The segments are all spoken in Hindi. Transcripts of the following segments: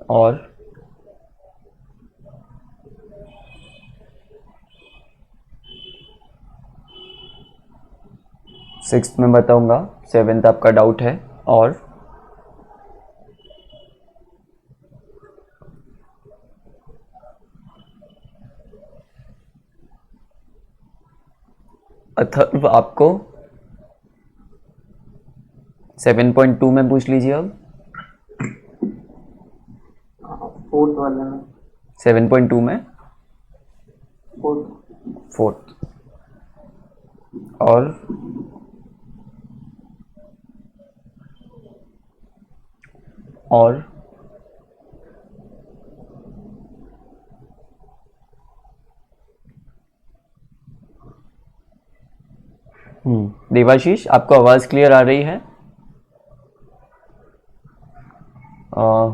और सिक्स्थ में बताऊंगा, सेवेंथ आपका डाउट है। और अथर्व आपको 7.2 में पूछ लीजिए अब। फोर्थ वाले में 7.2 में फोर्थ। और और देवाशीष आपको आवाज क्लियर आ रही है?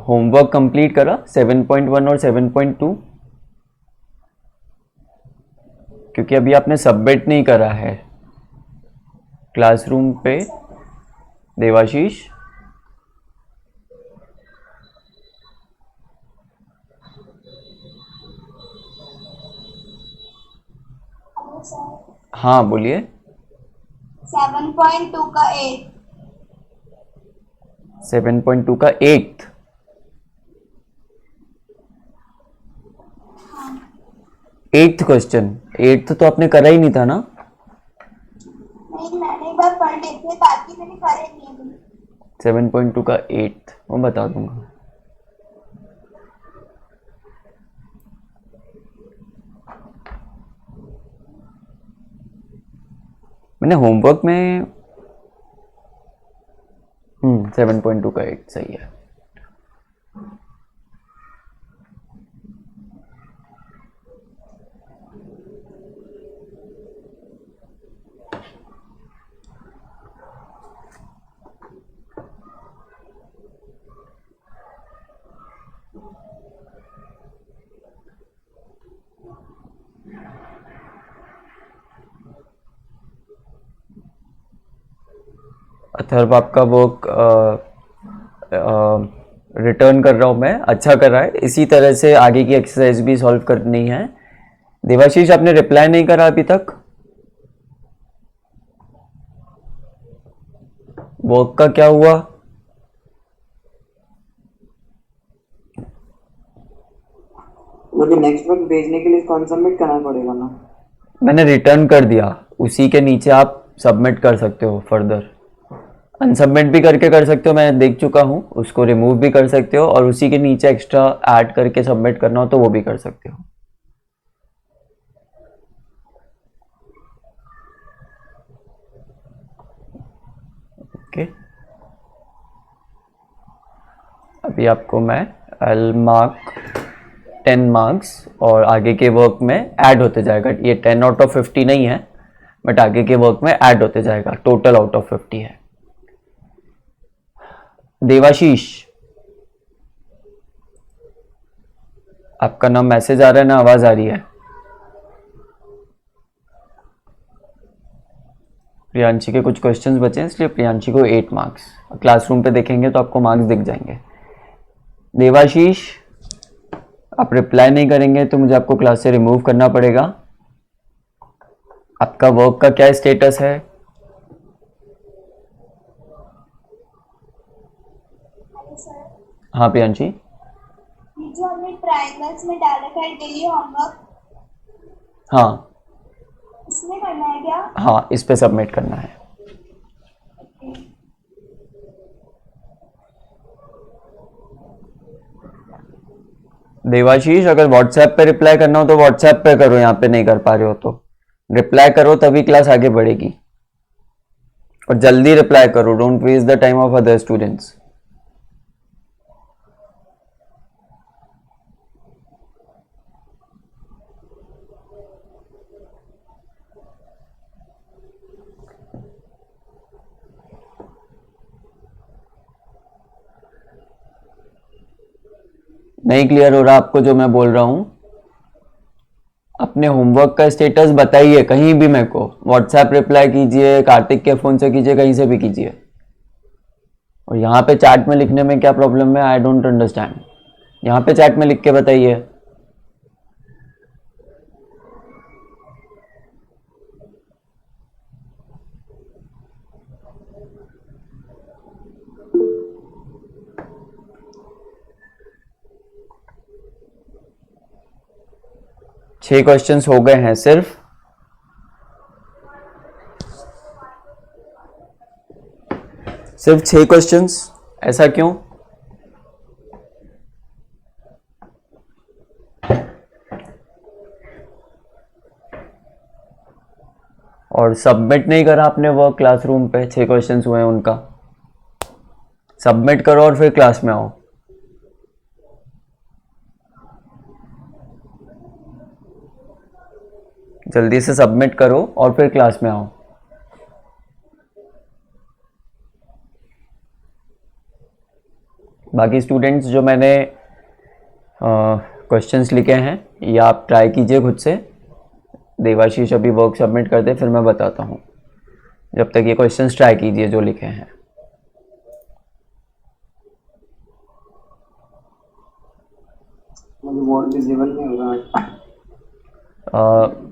होमवर्क कंप्लीट करा 7.1 और 7.2? क्योंकि अभी आपने सबमिट नहीं करा है क्लासरूम पे। देवाशीष हाँ बोलिए। 7.2 का 8। 7.2 का 8th। एट्थ क्वेश्चन, एट्थ तो आपने करा ही नहीं था ना? नहीं, मैंने एक बार पढ़ लिए थे, बाकी मैंने करे नहीं अभी। 7.2 का 8th वो बता दूंगा। मैंने होमवर्क में 7.2 का 8 सही है। अथर्व आपका वर्क रिटर्न कर रहा हूँ मैं, अच्छा कर रहा है। इसी तरह से आगे की एक्सरसाइज भी सॉल्व करनी है। देवाशीष आपने रिप्लाई नहीं करा अभी तक? वर्क का क्या हुआ? मुझे नेक्स्ट वीक भेजने के लिए कौन सबमिट करना पड़ेगा ना? मैंने रिटर्न कर दिया, उसी के नीचे आप सबमिट कर सकते हो। फर्दर अनसबमिट भी करके कर सकते हो, मैं देख चुका हूँ। उसको रिमूव भी कर सकते हो और उसी के नीचे एक्स्ट्रा ऐड करके सबमिट करना हो तो वो भी कर सकते हो। ओके, अभी आपको मैं आई मार्क 10 मार्क्स और आगे के वर्क में ऐड होते जाएगा। ये 10 आउट ऑफ 50 नहीं है, बट आगे के वर्क में ऐड होते जाएगा। टोटल आउट ऑफ 50 है। देवाशीष आपका नाम मैसेज आ रहा है ना, आवाज आ रही है? प्रियांशी के कुछ क्वेश्चंस बचे हैं, इसलिए प्रियांशी को 8 मार्क्स। क्लासरूम पे देखेंगे तो आपको मार्क्स दिख जाएंगे। देवाशीष आप रिप्लाई नहीं करेंगे तो मुझे आपको क्लास से रिमूव करना पड़ेगा। आपका वर्क का क्या स्टेटस है? हाँ प्रियांशी, ये जो हमने ट्रायंगल्स में डाल रखा है डेली होमवर्क, हाँ इसमें करना है क्या? हाँ, इस पे सबमिट करना है। देवाशीष अगर व्हाट्सएप पे रिप्लाई करना हो तो व्हाट्सएप पे करो, यहाँ पे नहीं कर पा रहे हो तो रिप्लाई करो, तभी क्लास आगे बढ़ेगी। और जल्दी रिप्लाई करो, don't waste the time of other students. नहीं क्लियर हो रहा आपको जो मैं बोल रहा हूं? अपने होमवर्क का स्टेटस बताइए कहीं भी, मेरे को व्हाट्सएप रिप्लाई कीजिए, कार्तिक के फोन से कीजिए, कहीं से भी कीजिए। और यहाँ पे चैट में लिखने में क्या प्रॉब्लम है? I don't understand. यहाँ पे चैट में लिख के बताइए। छह क्वेश्चंस हो गए हैं सिर्फ। सिर्फ 6 क्वेश्चंस, ऐसा क्यों? और सबमिट नहीं करा आपने वर्क क्लासरूम पे? 6 क्वेश्चंस हुए हैं उनका, सबमिट करो और फिर क्लास में आओ। जल्दी से सबमिट करो और फिर क्लास में आओ। बाकी स्टूडेंट्स जो मैंने क्वेश्चंस लिखे हैं ये आप ट्राई कीजिए खुद से। देवाशीष अभी वर्क सबमिट कर दे, फिर मैं बताता हूँ। जब तक ये क्वेश्चंस ट्राई कीजिए जो लिखे हैं। मुझे बोर्ड विजिबल नहीं हो रहा।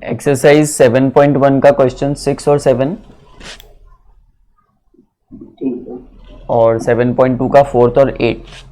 एक्सरसाइज 7.1 का क्वेश्चन 6 और 7, ठीक है। और 7.2 का 4th और 8th।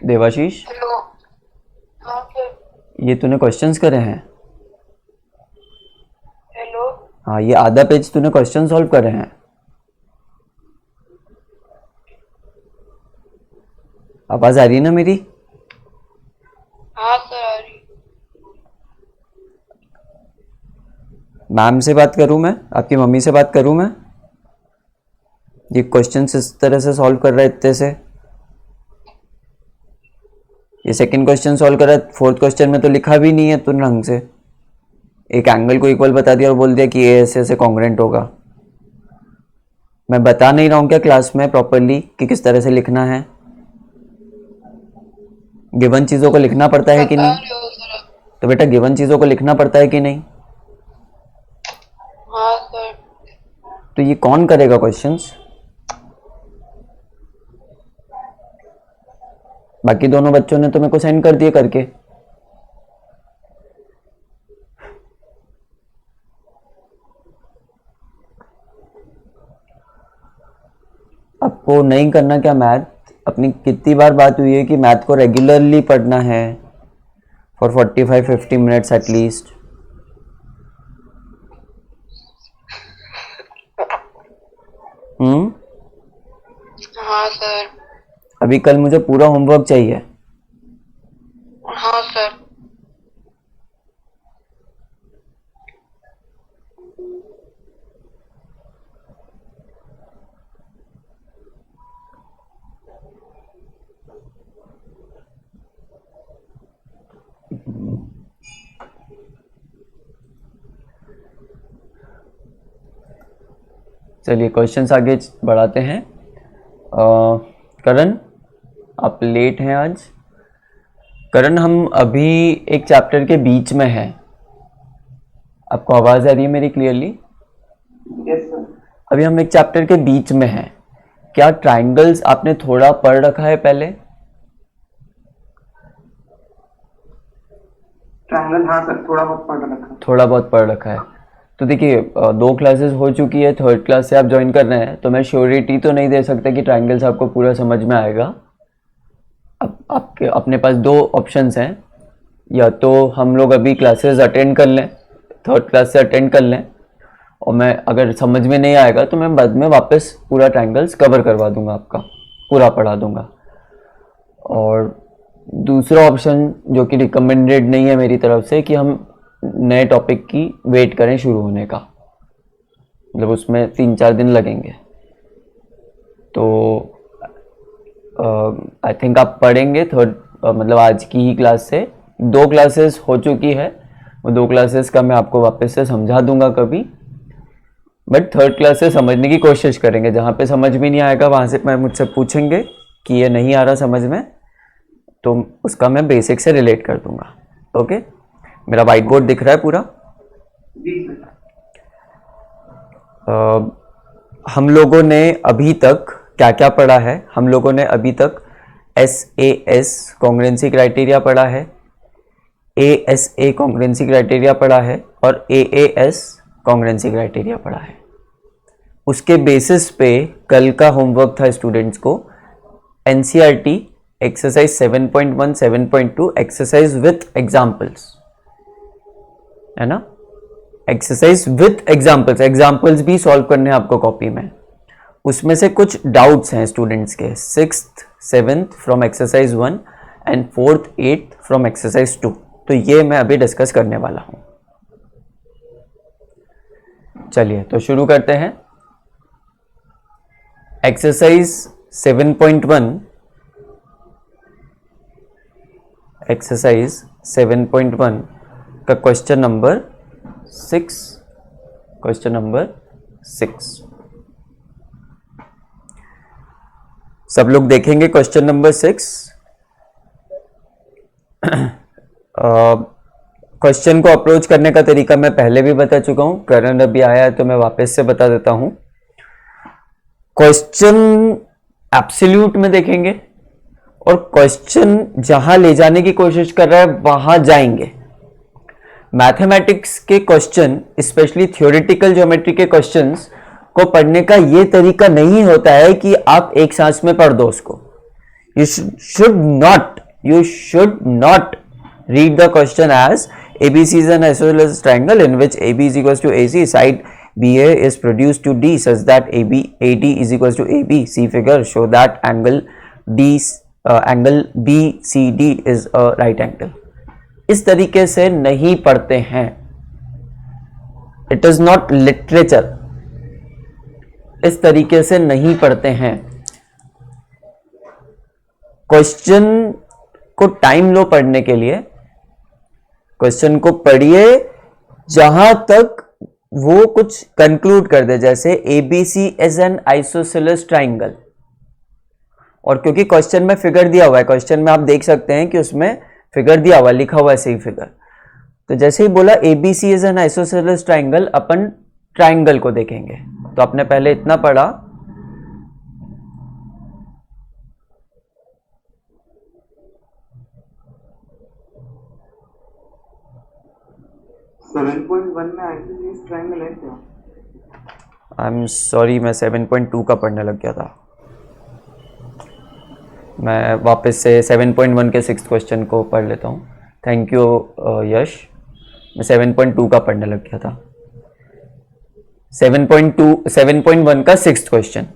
देवाशीष, हेलो। हाँ सर। ये तूने क्वेश्चंस करे हैं? हेलो। हाँ, ये आधा पेज तूने क्वेश्चन सॉल्व करे हैं। आवाज आ रही है ना मेरी? हाँ सर आ रही। मैम से बात करूं मैं? आपकी मम्मी से बात करूं मैं? ये क्वेश्चन इस तरह से सॉल्व कर रहा है इतने से। ये सेकंड क्वेश्चन सॉल्व कर रहा है, 4th क्वेश्चन में तो लिखा भी नहीं है तूने ढंग से। एक एंगल को इक्वल बता दिया और बोल दिया कि ये ऐसे ऐसे कॉन्ग्रेंट होगा। मैं बता नहीं रहा हूँ क्या क्लास में प्रॉपरली कि किस तरह से लिखना है? गिवन चीज़ों को लिखना पड़ता है कि बता नहीं? रहे हो सर आप। तो बेटा गिवन चीज़ों को लिखना पड़ता है कि नहीं? हाँ सर। तो ये कौन करेगा क्वेश्चंस? बाकी दोनों बच्चों ने तो मेरे को सेंड कर दिए करके। आपको नहीं करना क्या मैथ? अपनी कितनी बार बात हुई है कि मैथ को रेगुलरली पढ़ना है फॉर 45-50 मिनट्स एटलीस्ट। हाँ सर। अभी कल मुझे पूरा होमवर्क चाहिए। हाँ सर। चलिए क्वेश्चंस आगे बढ़ाते हैं। करण, आप लेट हैं आज। करण, हम अभी एक चैप्टर के बीच में हैं। आपको आवाज़ आ रही है मेरी क्लियरली? Yes sir. अभी हम एक चैप्टर के बीच में हैं। क्या ट्राइंगल्स आपने थोड़ा पढ़ रखा है पहले? ट्रायंगल हाँ सर, थोड़ा बहुत पढ़ रखा। थोड़ा बहुत पढ़ रखा है। तो देखिए 2 क्लासेस हो चुकी है, 3rd क्लास से आप ज्वाइन कर रहे हैं, तो मैं श्योरिटी तो नहीं दे सकता कि ट्राइंगल्स आपको पूरा समझ में आएगा। अब आपके अपने पास 2 ऑप्शंस हैं, या तो हम लोग अभी क्लासेस अटेंड कर लें, 3rd क्लास से अटेंड कर लें, और मैं अगर समझ में नहीं आएगा तो मैं बाद में वापस पूरा ट्राइंगल्स कवर करवा दूंगा, आपका पूरा पढ़ा दूंगा। और दूसरा ऑप्शन जो कि रिकमेंडेड नहीं है मेरी तरफ से, कि हम नए टॉपिक की वेट करें शुरू होने का, मतलब उसमें 3-4 दिन लगेंगे। तो आई थिंक आप पढ़ेंगे मतलब आज की ही क्लास से। 2 क्लासेस हो चुकी है, वो 2 क्लासेस का मैं आपको वापस से समझा दूंगा कभी, बट 3rd क्लास से समझने की कोशिश करेंगे। जहाँ पे समझ में नहीं आएगा वहाँ से मैं मुझसे पूछेंगे कि ये नहीं आ रहा समझ में, तो उसका मैं बेसिक से रिलेट कर दूंगा। ओके, मेरा वाइट बोर्ड दिख रहा है पूरा? जी सर। हम लोगों ने अभी तक क्या क्या पढ़ा है? हम लोगों ने अभी तक SAS कॉन्ग्रुएंसी क्राइटेरिया पढ़ा है, ASA कॉन्ग्रुएंसी क्राइटेरिया पढ़ा है, और AAS कॉन्ग्रुएंसी क्राइटेरिया पढ़ा है। उसके बेसिस पे कल का होमवर्क था स्टूडेंट्स को NCERT exercise 7.1, 7.2 exercise with examples, है ना? एक्सरसाइज विथ एग्जाम्पल्स, एग्जाम्पल्स भी सॉल्व करने हैं आपको कॉपी में। उसमें से कुछ डाउट्स हैं स्टूडेंट्स के, 6th 7th from exercise 1 and 4th 8th from exercise 2। तो ये मैं अभी डिस्कस करने वाला हूं। चलिए तो शुरू करते हैं। एक्सरसाइज 7.1, एक्सरसाइज 7.1 का क्वेश्चन नंबर 6, क्वेश्चन नंबर 6 सब लोग देखेंगे। क्वेश्चन नंबर 6 क्वेश्चन को अप्रोच करने का तरीका मैं पहले भी बता चुका हूं, करण अभी आया है तो मैं वापस से बता देता हूं। क्वेश्चन एब्सोल्यूट में देखेंगे और क्वेश्चन जहां ले जाने की कोशिश कर रहा है वहां जाएंगे। मैथमेटिक्स के क्वेश्चन, स्पेशली थ्योरेटिकल ज्योमेट्री के क्वेश्चंस को पढ़ने का ये तरीका नहीं होता है कि आप एक सांस में पढ़ दो उसको। You should not read the question as ABC is an isosceles triangle in which AB is equals to AC, side BA is produced to D such that AD is equals to AB. See figure, show that angle BCD is a right angle. इस तरीके से नहीं पढ़ते हैं। It is not literature. इस तरीके से नहीं पढ़ते हैं। क्वेश्चन को टाइम लो पढ़ने के लिए, क्वेश्चन को पढ़िए जहां तक वो कुछ कंक्लूड कर दे, जैसे ABC is an isosceles triangle, और क्योंकि क्वेश्चन में फिगर दिया हुआ है, क्वेश्चन में आप देख सकते हैं कि उसमें फिगर दिया हुआ है, लिखा हुआ है सही फिगर, तो जैसे ही बोला ABC is an isosceles triangle, upon triangle को देखेंगे। तो आपने पहले इतना पढ़ा, 7.1 में आइसोसेलेस ट्रायंगल है क्या? आई एम सॉरी, मैं 7.2 का पढ़ने लग गया था। मैं वापस से 7.1 के 6th क्वेश्चन को पढ़ लेता हूँ। थैंक यू यश, मैं 7.2 का पढ़ने लग गया था। 7.1 का 6th क्वेश्चन,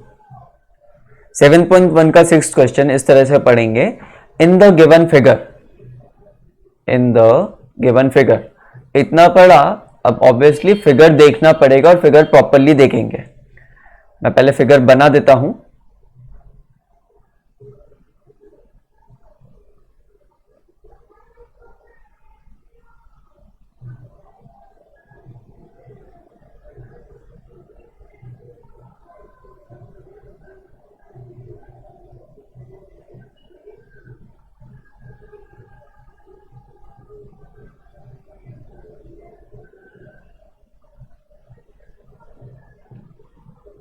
7.1 का 6th क्वेश्चन इस तरह से पढ़ेंगे, in the given figure, in the given figure. इतना पढ़ा, अब ऑब्वियसली फिगर देखना पड़ेगा और फिगर प्रॉपरली देखेंगे। मैं पहले फिगर बना देता हूं।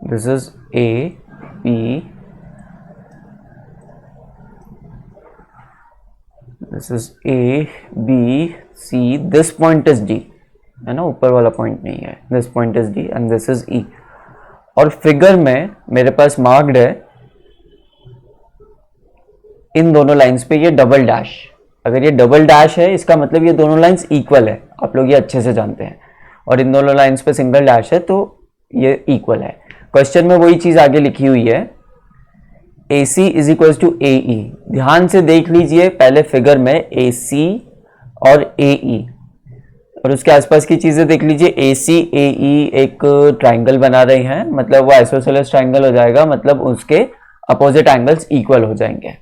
This is A, B, this is A, B, C, this point is D, है ना, ऊपर वाला पॉइंट नहीं है, this point is D and this is E। और फिगर में मेरे पास मार्क्ड है इन दोनों लाइंस पे ये डबल डैश। अगर ये डबल डैश है इसका मतलब ये दोनों लाइंस इक्वल है, आप लोग ये अच्छे से जानते हैं, और इन दोनों लाइंस पे सिंगल डैश है तो ये इक्वल है। क्वेश्चन में वही चीज आगे लिखी हुई है, AC is equal to AE। ध्यान से देख लीजिए पहले फिगर में AC और AE, और उसके आसपास की चीजें देख लीजिए। AC AE एक ट्राइंगल बना रहे हैं, मतलब वो आइसोसेलेस ट्राइंगल हो जाएगा, मतलब उसके अपोजिट एंगल्स इक्वल हो जाएंगे।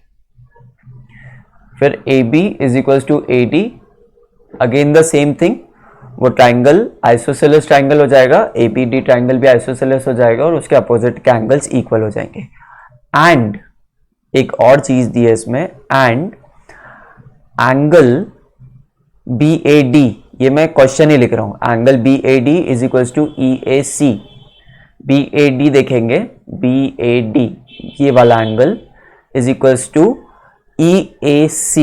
फिर AB is equal to AD, again the same thing, वो ट्राइंगल आइसोसेलेस ट्राइंगल हो जाएगा, ABD ट्राइंगल भी आइसोसेलेस हो जाएगा और उसके अपोजिट के एंगल्स इक्वल हो जाएंगे। एंड एक और चीज दी है इसमें, एंड एंगल BAD, ये मैं क्वेश्चन ही लिख रहा हूं, angle BAD is equal to EAC। BAD देखेंगे, BAD ये वाला angle is equal to EAC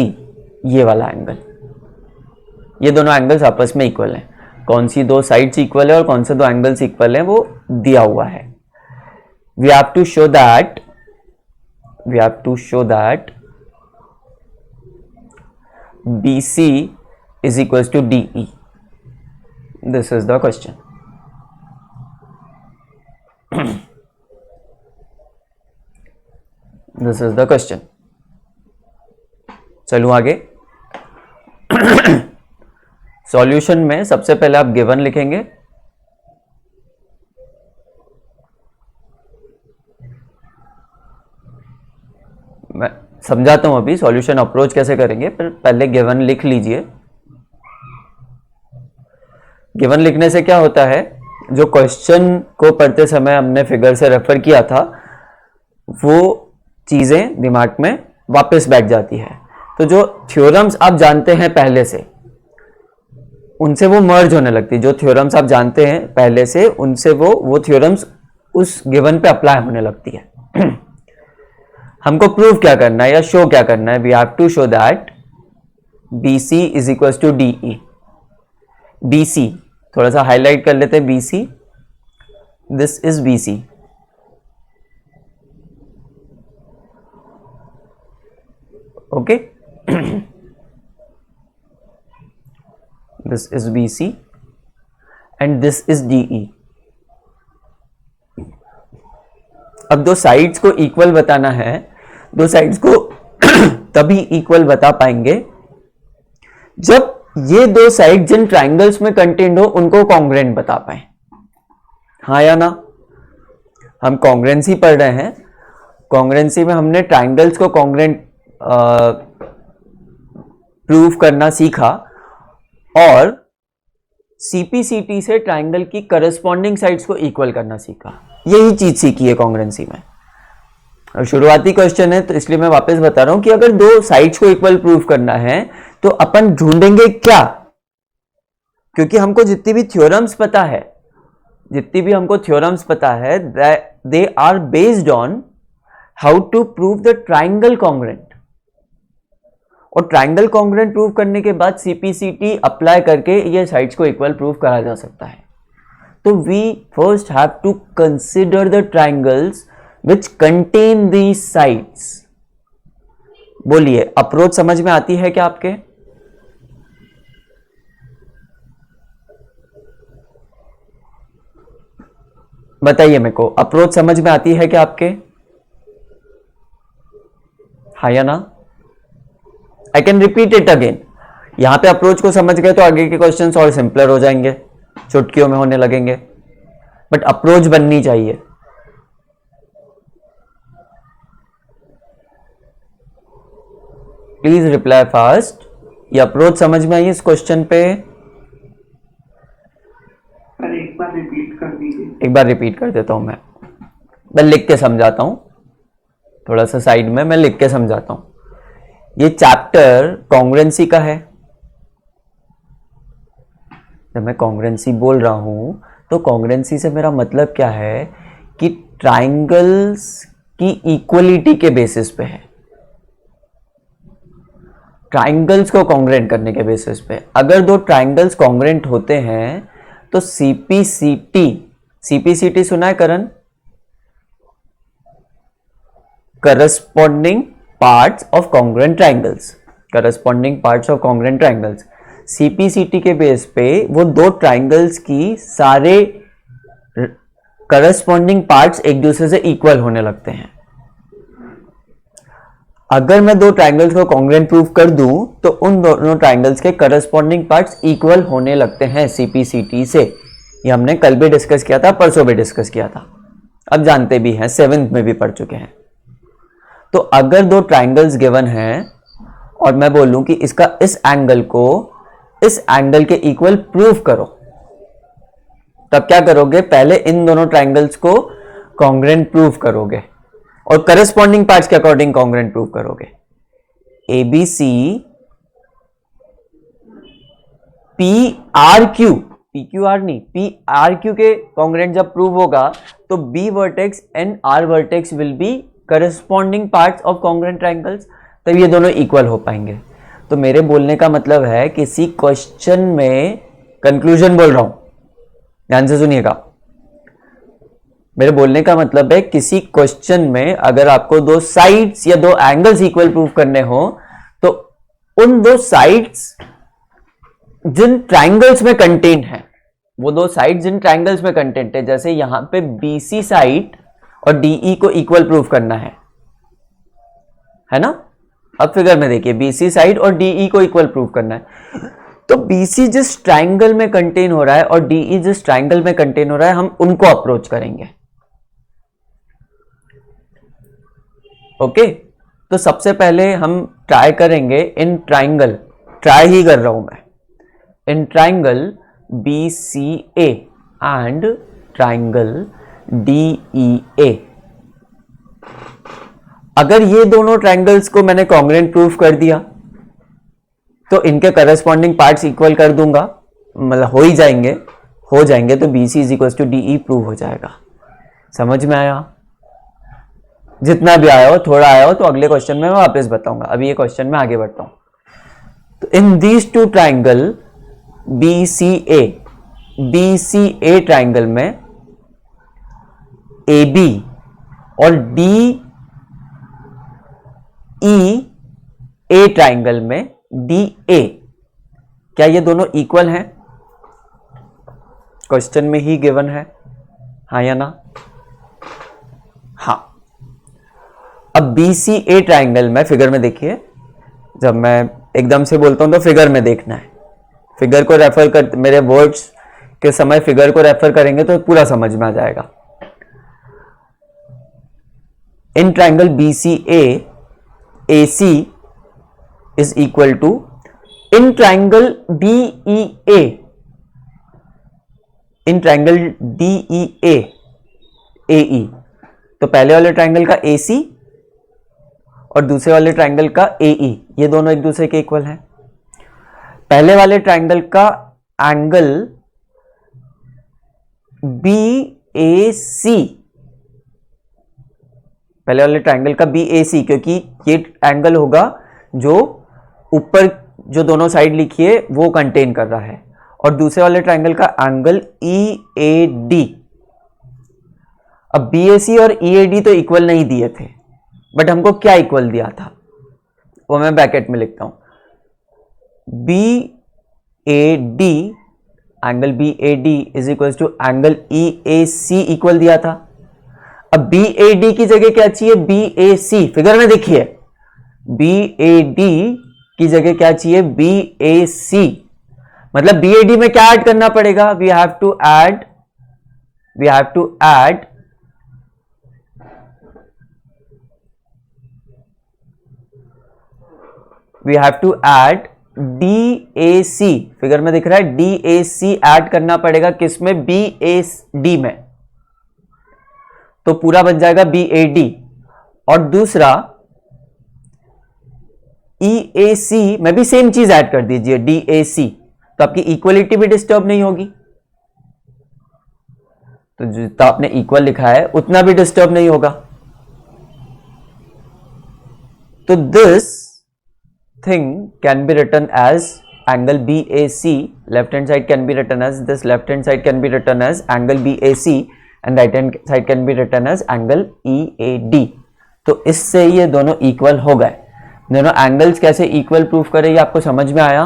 ये वाला एंगल। ये दोनों एंगल्स आपस में इक्वल हैं। कौन सी दो साइड्स इक्वल है और कौन से दो एंगल्स इक्वल है वो दिया हुआ है। We have to show that BC is equals to DE. This is the question. This is the question. चलूं आगे। सॉल्यूशन में सबसे पहले आप गिवन लिखेंगे, मैं समझाता हूं अभी सॉल्यूशन अप्रोच कैसे करेंगे, पर पहले गिवन लिख लीजिए। गिवन लिखने से क्या होता है, जो क्वेश्चन को पढ़ते समय हमने फिगर से रेफर किया था वो चीजें दिमाग में वापस बैठ जाती है। तो जो थ्योरम्स आप जानते हैं पहले से, उनसे वो मर्ज होने लगती है। जो थ्योरम्स आप जानते हैं पहले से, उनसे वो थ्योरम्स उस गिवन पे अप्लाई होने लगती है। हमको प्रूव क्या करना है या शो क्या करना है, we have to show that BC is equal to DE। BC थोड़ा सा हाईलाइट कर लेते हैं, BC, this is BC, okay, this is BC and this is DE। अब दो साइड्स को इक्वल बताना है, दो साइड्स को तभी इक्वल बता पाएंगे जब ये दो साइड जिन ट्राइंगल्स में कंटेंट हो उनको कॉन्ग्रेंट बता पाए, हाँ या ना। हम कॉन्ग्रेंसी पढ़ रहे हैं, कॉन्ग्रेंसी में हमने ट्राइंगल्स को कॉन्ग्रेंट प्रूव करना सीखा, और सीपीसीटी से ट्राइंगल की करस्पॉन्डिंग साइड्स को इक्वल करना सीखा। यही चीज सीखी है कॉन्ग्रुएंसी में। और शुरुआती क्वेश्चन है तो इसलिए मैं वापस बता रहा हूं कि अगर दो साइड्स को इक्वल प्रूव करना है तो अपन ढूंढेंगे क्या, क्योंकि हमको जितनी भी थ्योरम्स पता है they are based on how to prove the triangle congruent. और ट्राइंगल कॉन्ग्रुएंट प्रूव करने के बाद सीपीसीटी अप्लाई करके ये साइड्स को इक्वल प्रूव करा जा सकता है। तो we first have to consider the triangles which contain these sides. बोलिए, अप्रोच समझ में आती है क्या आपके? बताइए मेरे को, अप्रोच समझ में आती है क्या आपके? हाँ या ना? I can repeat it again. यहां पे अप्रोच को समझ गए तो आगे के क्वेश्चंस और सिंपलर हो जाएंगे, चुटकियों में होने लगेंगे, बट अप्रोच बननी चाहिए। Please reply fast. ये अप्रोच समझ में आई इस क्वेश्चन पे? एक बार रिपीट कर दीजिए। एक बार रिपीट कर देता हूं मैं लिख के समझाता हूं, थोड़ा सा साइड में मैं लिख के समझाता हूं। ये चैप्टर कॉन्ग्रुएंसी का है। जब मैं कॉन्ग्रुएंसी बोल रहा हूं तो कॉन्ग्रुएंसी से मेरा मतलब क्या है कि ट्राइंगल्स की इक्वलिटी के बेसिस पे है, ट्राइंगल्स को कॉन्ग्रुएंट करने के बेसिस पे। अगर दो ट्राइंगल्स कॉन्ग्रुएंट होते हैं तो सीपीसीटी सुना है Karan? Corresponding parts of congruent triangles, corresponding parts of congruent triangles. CPCT के बेस पे वो दो ट्राइंगल्स की सारे करस्पॉन्डिंग पार्ट्स एक दूसरे से इक्वल होने लगते हैं। अगर मैं दो ट्राइंगल्स को कॉन्ग्रुएंट प्रूव कर दूं तो उन दोनों ट्राइंगल्स के करस्पॉन्डिंग पार्ट्स इक्वल होने लगते हैं सीपीसीटी से। ये हमने कल भी डिस्कस किया था, परसों भी डिस्कस किया था, अब जानते भी हैं, 7th में भी पढ़ चुके हैं। तो अगर दो ट्राइंगल्स गिवन हैं और मैं बोलूं कि इसका इस एंगल को इस एंगल के इक्वल प्रूव करो, तब क्या करोगे? पहले इन दोनों ट्राइंगल्स को कॉन्ग्रुएंट प्रूव करोगे और करस्पॉन्डिंग पार्ट्स के अकॉर्डिंग कॉन्ग्रुएंट प्रूव करोगे। एबीसी PRQ, PQR नहीं, PRQ के कॉन्ग्रुएंट जब प्रूव होगा तो B vertex and R vertex will be corresponding parts of congruent triangles, तब ये दोनों इक्वल हो पाएंगे। तो मेरे बोलने का मतलब है किसी क्वेश्चन में, कंक्लूजन बोल रहा हूं, ध्यान से सुनिएगा, मेरे बोलने का मतलब है किसी क्वेश्चन में अगर आपको दो साइड्स या दो एंगल्स इक्वल प्रूव करने हो तो उन दो साइड्स जिन ट्राइंगल्स में कंटेंट है, वो दो साइड्स जिन ट्राइंगल्स में कंटेंट है, जैसे यहां पे BC साइड और DE को इक्वल प्रूव करना है ना? अब फिगर में देखिए, BC साइड और DE को इक्वल प्रूव करना है, तो BC जिस ट्राइंगल में कंटेन हो रहा है और DE जिस ट्राइंगल में कंटेन हो रहा है, हम उनको अप्रोच करेंगे। ओके, तो सबसे पहले हम ट्राई करेंगे इन ट्राइंगल, ट्राई ही कर रहा हूं मैं, इन triangle BCA and triangle DEA। अगर ये दोनों ट्राइंगल्स को मैंने कॉन्ग्रुएंट प्रूफ कर दिया तो इनके करस्पॉन्डिंग पार्ट्स इक्वल कर दूंगा, मतलब हो जाएंगे, तो BC is equal to DE prove हो जाएगा। समझ में आया? जितना भी आया हो, थोड़ा आया हो तो अगले क्वेश्चन में मैं वापस बताऊंगा, अभी ये क्वेश्चन में आगे बढ़ता हूं। तो in these two triangle BCA triangle में AB और DEA ट्राइंगल में DA, क्या ये दोनों इक्वल हैं? क्वेश्चन में ही गिवन है, हाँ या ना? हाँ। अब BCA ट्राइंगल में फिगर में देखिए, जब मैं एकदम से बोलता हूं तो फिगर में देखना है, फिगर को रेफर कर, मेरे वर्ड्स के समय फिगर को रेफर करेंगे तो पूरा समझ में आ जाएगा। In triangle BCA AC is equal to in triangle DEA in triangle DEA AE, तो पहले वाले ट्रायंगल का AC और दूसरे वाले ट्रायंगल का AE, ये दोनों एक दूसरे के इक्वल हैं। पहले वाले ट्रायंगल का एंगल BAC, पहले वाले ट्रायंगल का BAC, क्योंकि ये एंगल होगा जो ऊपर जो दोनों साइड लिखी है वो कंटेन कर रहा है, और दूसरे वाले ट्रायंगल का एंगल EAD। अब BAC और EAD तो इक्वल नहीं दिए थे, बट हमको क्या इक्वल दिया था वो मैं ब्रैकेट में लिखता हूं। BAD, angle BAD is equal to angle EAC equal दिया था। अब BAD की जगह क्या चाहिए, BAC, फिगर में देखिए, BAD की जगह क्या चाहिए, BAC। मतलब BAD में क्या ऐड करना पड़ेगा, we have to add DAC, figure में दिख रहा है DAC ऐड करना पड़ेगा, किसमें, BAD में, तो पूरा बन जाएगा BAD। और दूसरा EAC में भी सेम चीज ऐड कर दीजिए, DAC, तो आपकी इक्वलिटी भी डिस्टर्ब नहीं होगी। तो जितना आपने इक्वल लिखा है उतना भी डिस्टर्ब नहीं होगा। तो this thing can be written as angle BAC, left hand side can be written as this, left hand side can be written as angle BAC and right hand side can be written as angle EAD। तो इससे ये दोनों इक्वल हो गए। दोनों एंगल्स कैसे इक्वल प्रूफ करें, ये आपको समझ में आया?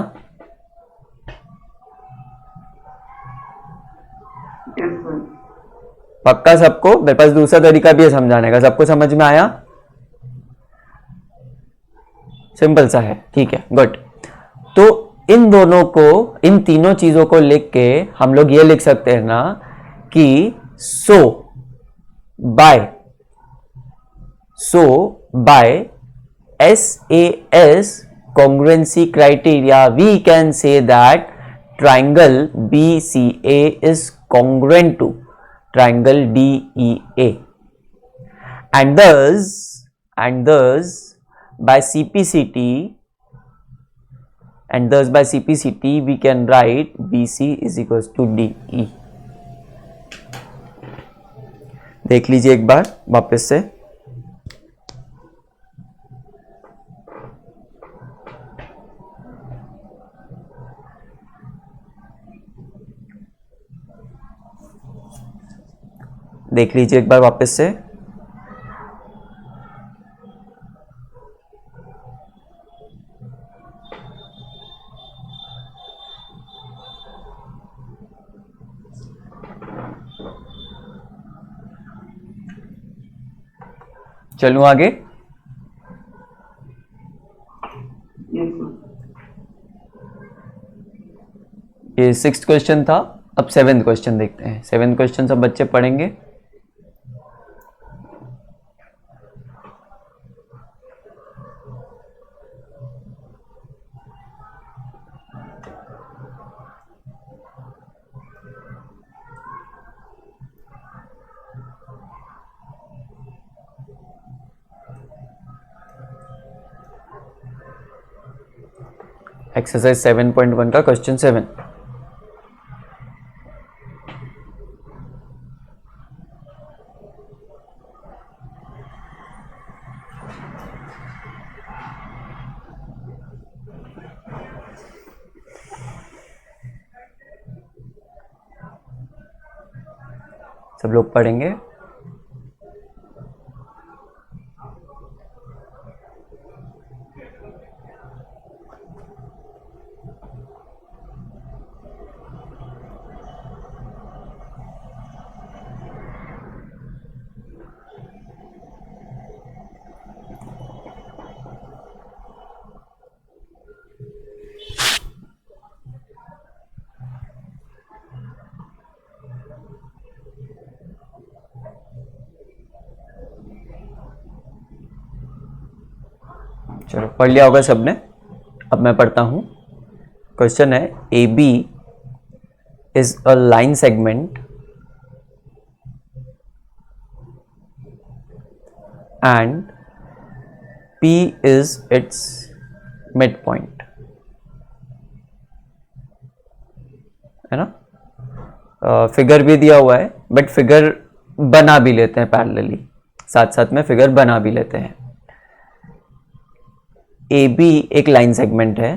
पक्का सबको? मेरे पास दूसरा तरीका भी है समझाने का, सबको समझ में आया? सिंपल सा है, ठीक है, गुड। तो इन दोनों को, इन तीनों चीजों को लिख के हम लोग ये लिख सकते हैं ना कि सो bye SAS congruency criteria we can say that triangle BCA is congruent to triangle DEA, and thus by CPCT we can write BC is equals to DE। देख लीजिए एक बार वापस से, देख लीजिए एक बार वापस से। चलूं आगे? ये 6th क्वेश्चन था, अब 7th क्वेश्चन देखते हैं। 7th क्वेश्चन सब बच्चे पढ़ेंगे। एक्सरसाइज 7.1 का क्वेश्चन 7। सब लोग पढ़ेंगे। चलो पढ़ लिया होगा सबने, अब मैं पढ़ता हूं। क्वेश्चन है AB is a line segment and P is its midpoint, है ना. फिगर भी दिया हुआ है, बट फिगर बना भी लेते हैं पैरेलली, साथ साथ में फिगर बना भी लेते हैं. ए बी एक लाइन सेगमेंट है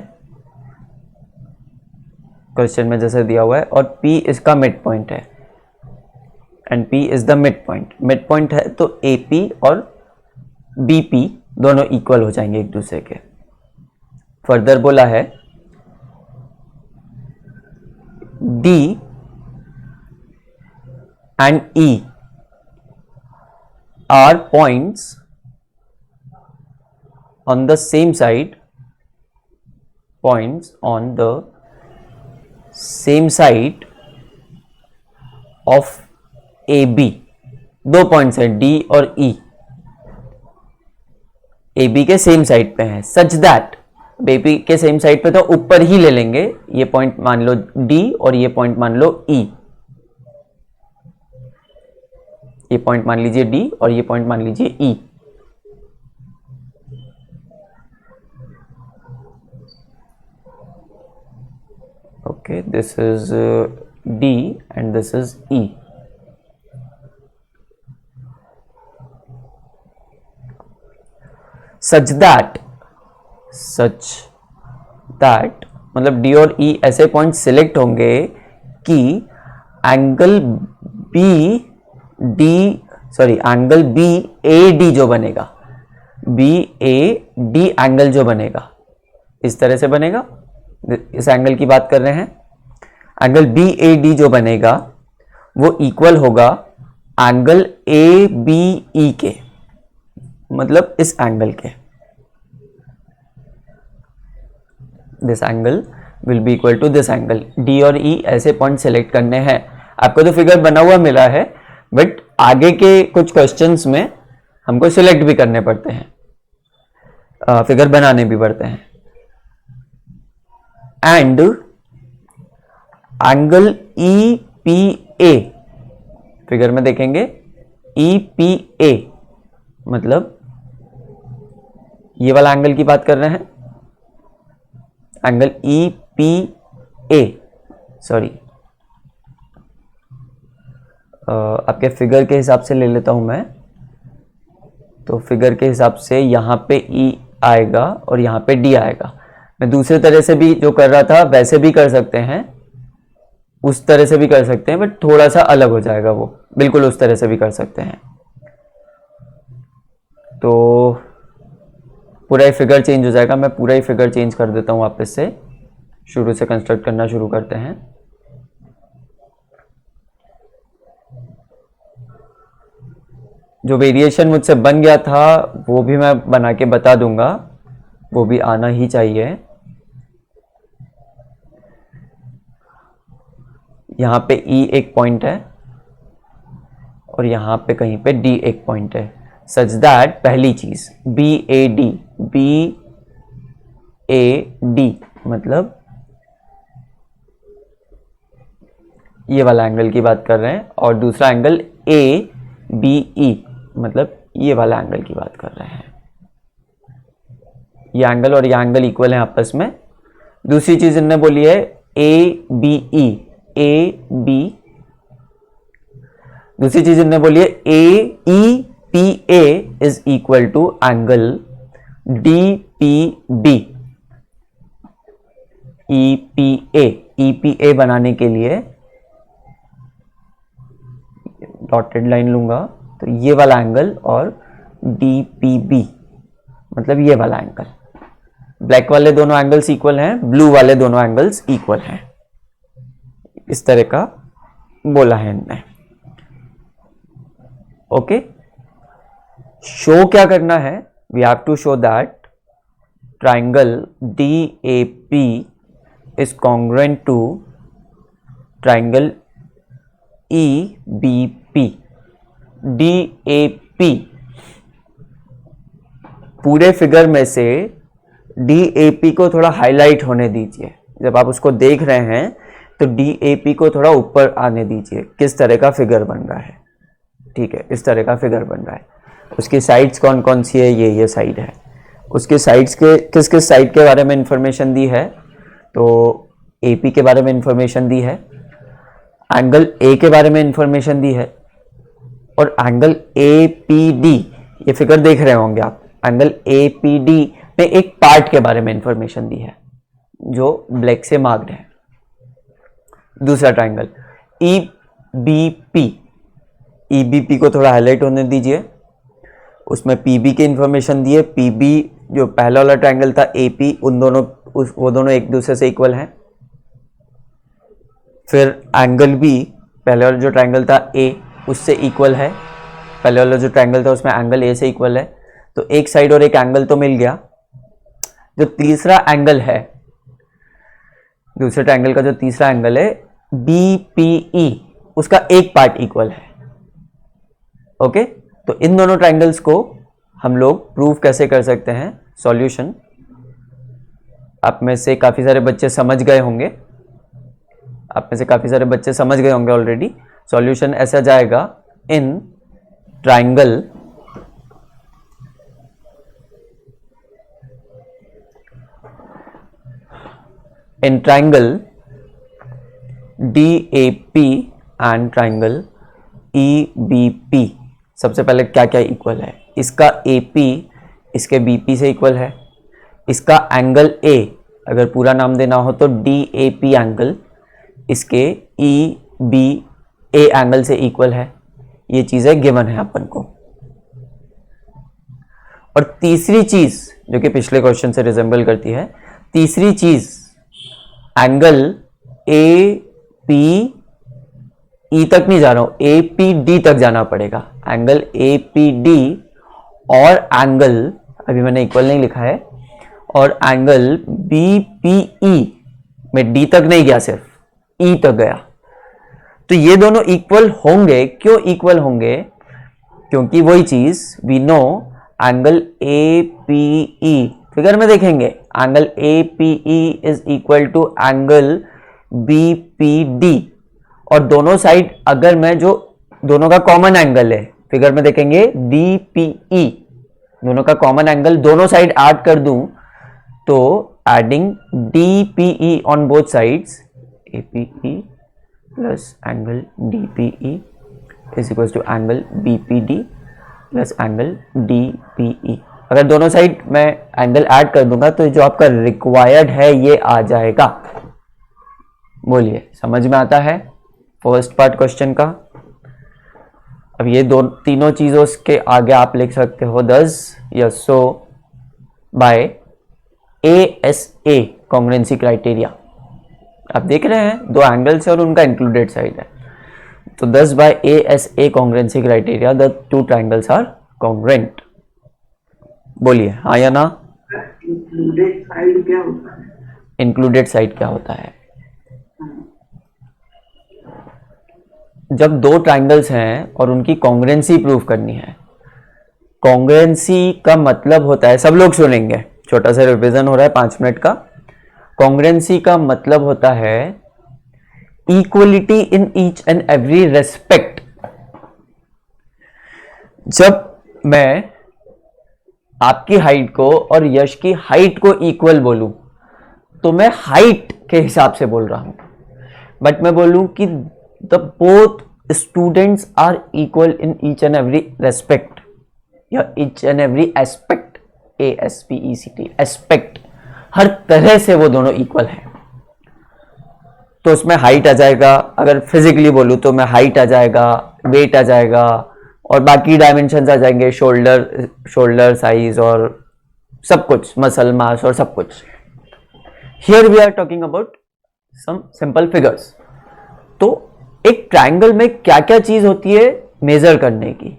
क्वेश्चन में जैसे दिया हुआ है, और P इसका मिड पॉइंट है and P is the mid point. Mid point है तो AP और BP दोनों इक्वल हो जाएंगे एक दूसरे के. फर्दर बोला है D and E are points on the same side, points on the same side of AB. दो पॉइंट्स हैं D और E, AB के सेम साइड पे हैं. सच दैट AB के सेम साइड पे तो ऊपर ही ले लेंगे, ये पॉइंट मान लो D और ये पॉइंट मान लो E. ये पॉइंट मान लीजिए D और ये पॉइंट मान लीजिए E. Okay, this is D and this is E. Such that मतलब D और E ऐसे पॉइंट सिलेक्ट होंगे कि एंगल एंगल BAD जो बनेगा, BAD एंगल जो बनेगा इस तरह से बनेगा. इस एंगल की बात कर रहे हैं. एंगल BAD जो बनेगा वो इक्वल होगा एंगल ABE के, मतलब इस एंगल के. This angle will be equal to this angle. D और E ऐसे पॉइंट सेलेक्ट करने हैं. आपको तो फिगर बना हुआ मिला है, बट आगे के कुछ क्वेश्चंस में हमको सिलेक्ट भी करने पड़ते हैं, फिगर बनाने भी पड़ते हैं. एंड एंगल EPA, फिगर में देखेंगे EPA मतलब ये वाला एंगल की बात कर रहे हैं. एंगल EPA, सॉरी आपके फिगर के हिसाब से ले लेता हूं मैं. तो फिगर के हिसाब से यहां पे E आएगा और यहां पे D आएगा. मैं दूसरे तरह से भी जो कर रहा था वैसे भी कर सकते हैं, उस तरह से भी कर सकते हैं, बट थोड़ा सा अलग हो जाएगा वो. बिल्कुल उस तरह से भी कर सकते हैं. तो पूरा ही फिगर चेंज हो जाएगा. मैं पूरा ही फिगर चेंज कर देता हूं वापस से. शुरू से कंस्ट्रक्ट करना शुरू करते हैं. जो वेरिएशन मुझसे बन गया था वो भी मैं बना के बता दूंगा, वो भी आना ही चाहिए. यहां पे E एक पॉइंट है और यहां पे कहीं पे D एक पॉइंट है. सच दैट पहली चीज BAD मतलब ये वाला एंगल की बात कर रहे हैं, और दूसरा एंगल ABE मतलब ये वाला एंगल की बात कर रहे हैं. ये एंगल और ये एंगल इक्वल है आपस में. दूसरी चीज इन्होंने बोली है ABE, दूसरी चीज इन्होंने बोली है AEPA is equal to angle DPB. EPA बनाने के लिए डॉटेड लाइन लूंगा, तो ये वाला एंगल और DPB मतलब ये वाला एंगल. ब्लैक वाले दोनों एंगल्स इक्वल हैं, ब्लू वाले दोनों एंगल्स इक्वल हैं. इस तरह का बोला है इनने. ओके, शो क्या करना है? We have to show that triangle DAP is congruent to triangle EBP. DAP पूरे फिगर में से DAP को थोड़ा हाईलाइट होने दीजिए. जब आप उसको देख रहे हैं तो DAP को थोड़ा ऊपर आने दीजिए। किस तरह का फिगर बन रहा है, ठीक है, इस तरह का फिगर बन रहा है। उसकी साइड्स कौन कौन सी है, ये साइड है। उसके साइड्स के किस किस साइड के बारे में इंफॉर्मेशन दी है, तो AP के बारे में इंफॉर्मेशन दी है, एंगल A के बारे में इंफॉर्मेशन दी है, और एंगल APD, ये फिगर देख रहे होंगे आप, एंगल APD में एक पार्ट के बारे में इंफॉर्मेशन दी है जो ब्लैक से मार्क्ड है। दूसरा ट्राइंगल EBP को थोड़ा हाईलाइट होने दीजिए। उसमें PB की इंफॉर्मेशन दी है। PB जो पहला वाला ट्राइंगल था AP, वो दोनों एक दूसरे से इक्वल हैं। फिर एंगल B, पहले वाला जो ट्राइंगल था A, उससे इक्वल है। पहले वाला जो ट्राइंगल था उसमें एंगल A से इक्वल है, तो एक साइड और एक एंगल तो मिल गया। जो तीसरा एंगल है, दूसरे ट्राइंगल का जो तीसरा एंगल है BPE, उसका एक पार्ट इक्वल है। ओके, तो इन दोनों ट्राइंगल्स को हम लोग प्रूव कैसे कर सकते हैं, सॉल्यूशन। आप में से काफी सारे बच्चे समझ गए होंगे, ऑलरेडी। सॉल्यूशन ऐसा जाएगा, in triangle DAP and triangle EBP, सबसे पहले क्या क्या इक्वल है। इसका AP इसके BP से इक्वल है। इसका एंगल A, अगर पूरा नाम देना हो तो DAP एंगल, इसके EBA एंगल से इक्वल है। ये चीजें गिवन है अपन को। और तीसरी चीज जो कि पिछले क्वेश्चन से रिजेंबल करती है, तीसरी चीज एंगल APE तक नहीं जा रहा हूं, APD तक जाना पड़ेगा। एंगल APD और एंगल, अभी मैंने इक्वल नहीं लिखा है, और एंगल BPE में D तक नहीं गया, सिर्फ E तक गया। तो ये दोनों इक्वल होंगे। क्यों इक्वल होंगे? क्योंकि वही चीज we know, angle APE figure में देखेंगे, angle APE is equal to angle BPD, और दोनों साइड अगर मैं जो दोनों का कॉमन एंगल है, फिगर में देखेंगे DPE, दोनों का कॉमन एंगल दोनों साइड ऐड कर दूं, तो adding DPE on both sides, APE plus angle DPE is equal to angle BPD plus angle DPE। अगर दोनों साइड मैं एंगल ऐड कर दूंगा तो जो आपका रिक्वायर्ड है ये आ जाएगा। बोलिए, समझ में आता है फर्स्ट पार्ट क्वेश्चन का? अब ये तीनों चीजों के आगे आप लिख सकते हो thus या so by ASA congruency criteria. आप देख रहे हैं दो एंगल्स और उनका इंक्लूडेड साइड है, तो thus by ASA congruency criteria the two triangles are congruent. बोलिए हाँ या ना? इंक्लूडेड साइड क्या होता है? इंक्लूडेड साइड क्या होता है? जब दो ट्राइंगल्स हैं और उनकी कॉन्ग्रुएंसी प्रूव करनी है। कॉन्ग्रुएंसी का मतलब होता है, सब लोग सुनेंगे, छोटा सा रिवीजन हो रहा है 5 मिनट का। कॉन्ग्रुएंसी का मतलब होता है equality in each and every respect. जब मैं आपकी हाइट को और यश की हाइट को इक्वल बोलूं तो मैं हाइट के हिसाब से बोल रहा हूं, बट मैं बोलूं कि the both students are equal in each and every respect या each and every aspect, ASPECT, aspect, हर तरह से वो दोनों इक्वल हैं, तो उसमें हाइट आ जाएगा। अगर फिजिकली बोलूं तो मैं हाइट आ जाएगा, वेट आ जाएगा, और बाकी डायमेंशंस आ जाएंगे, शोल्डर साइज और सब कुछ, मसल मास और सब कुछ। Here we are talking about some simple figures. तो एक ट्रायंगल में क्या क्या चीज होती है मेजर करने की?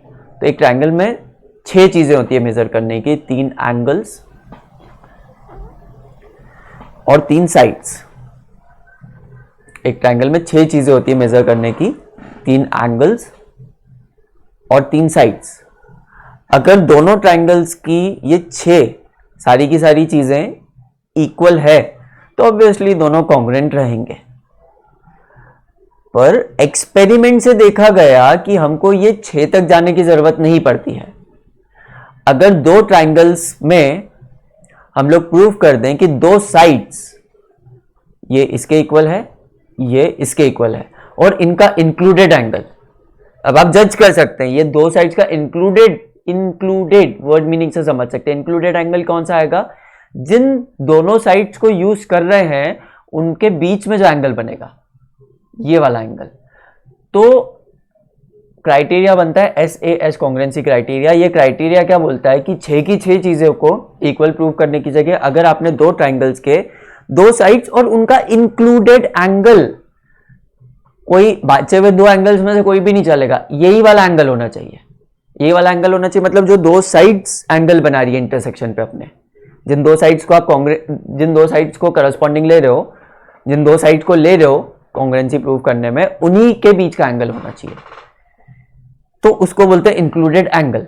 तो एक ट्रायंगल में 6 चीजें होती है मेजर करने की, 3 एंगल्स और 3 साइड्स। एक ट्रायंगल में 6 चीजें होती है मेजर करने की, 3 एंगल्स और 3 साइड्स। अगर दोनों ट्रायंगल्स की ये 6 सारी की सारी चीजें इक्वल है तो ऑब्वियसली दोनों कॉन्ग्रुएंट रहेंगे। पर एक्सपेरिमेंट से देखा गया कि हमको ये 6 तक जाने की जरूरत नहीं पड़ती है। अगर दो ट्राइंगल्स में हम लोग प्रूव कर दें कि दो साइड्स ये इसके इक्वल है, ये इसके इक्वल है, और इनका इंक्लूडेड एंगल, अब आप जज कर सकते हैं ये दो साइड्स का इंक्लूडेड वर्ड मीनिंग से समझ सकते हैं। इंक्लूडेड एंगल कौन सा आएगा? जिन दोनों साइड्स को यूज कर रहे हैं उनके बीच में जो एंगल बनेगा, ये वाला एंगल। तो क्राइटेरिया बनता है SAS कॉन्ग्रुएंसी क्राइटेरिया। ये क्राइटेरिया क्या बोलता है कि 6 की 6 चीजों को इक्वल प्रूव करने की जगह अगर आपने दो ट्राइंगल्स के दो साइड्स और उनका इंक्लूडेड एंगल, कोई बचे हुए दो एंगल्स में से कोई भी नहीं चलेगा, यही वाला एंगल होना चाहिए। यही वाला एंगल होना चाहिए मतलब जो दो साइड्स एंगल बना रही है इंटरसेक्शन पे अपने, जिन दो साइड्स को आप जिन दो साइड्स को करस्पॉन्डिंग ले रहे हो, जिन दो साइड्स को ले रहे हो कॉन्ग्रुएंसी प्रूव करने में, उन्हीं के बीच का एंगल होना चाहिए, तो उसको बोलते हैं इंक्लूडेड एंगल।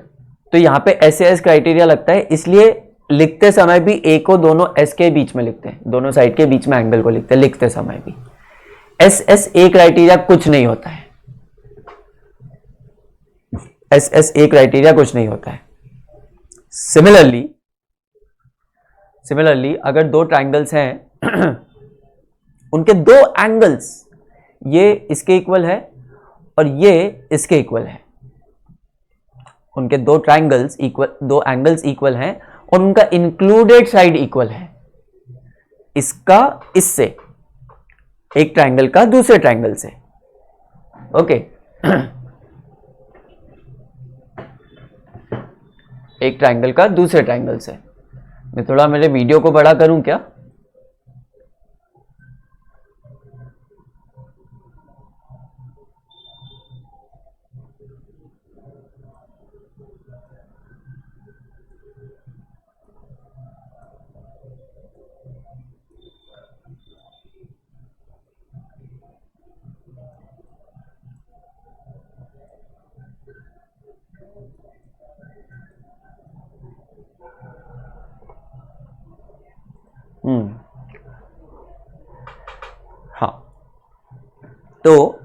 तो यहाँ पे SAS क्राइटेरिया लगता है, इसलिए लिखते समय भी A को दोनों S के बीच में लिखते हैं, दोनों साइड के बीच में एंगल को लिखते हैं लिखते समय भी। SSA क्राइटेरिया कुछ नहीं होता है, SSA क्राइटेरिया कुछ नहीं होता है। सिमिलरली अगर दो ट्राइंगल्स हैं उनके दो एंगल्स, ये इसके इक्वल है और ये इसके इक्वल है, उनके दो ट्राइंगल्स इक्वल, दो एंगल्स इक्वल हैं और उनका इंक्लूडेड साइड इक्वल है, इसका इससे, एक ट्राइंगल का दूसरे ट्राइंगल से। ओके एक ट्राइंगल का दूसरे ट्राइंगल से। मैं थोड़ा मेरे वीडियो को बड़ा करूं क्या? हाँ, तो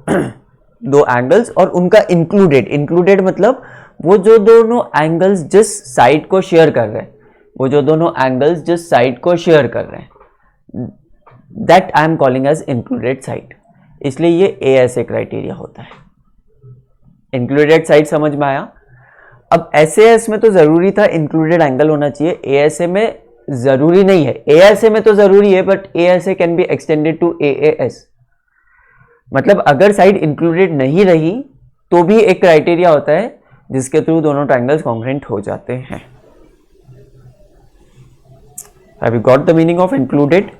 दो एंगल्स और उनका इंक्लूडेड मतलब वो जो दोनों एंगल्स जिस साइड को शेयर कर रहे हैं, वो जो दोनों एंगल्स जिस साइड को शेयर कर रहे हैं, that I am calling as included side. इसलिए ये ASA क्राइटेरिया होता है। इंक्लूडेड साइड समझ में आया? अब SAS में तो जरूरी था इंक्लूडेड एंगल होना चाहिए, ASA में जरूरी नहीं है। ASA में तो जरूरी है but ASA can be extended to AAS। मतलब अगर साइड इंक्लूडेड नहीं रही तो भी एक क्राइटेरिया होता है जिसके थ्रू दोनों ट्राइंगल्स कॉन्ग्रुएंट हो जाते हैं। Have you got the meaning of included?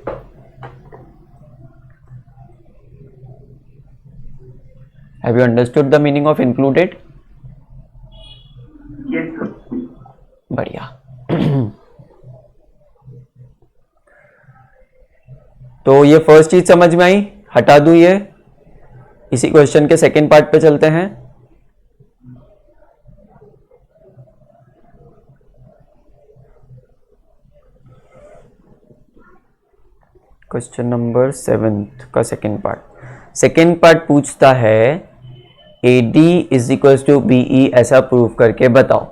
Have you understood the meaning of included? Yes, sir. बढ़िया। तो ये फर्स्ट चीज समझ में आई, हटा दूं ये। इसी क्वेश्चन के सेकंड पार्ट पे चलते हैं। क्वेश्चन नंबर 7 का सेकंड पार्ट। सेकंड पार्ट पूछता है AD is equals to BE ऐसा प्रूव करके बताओ।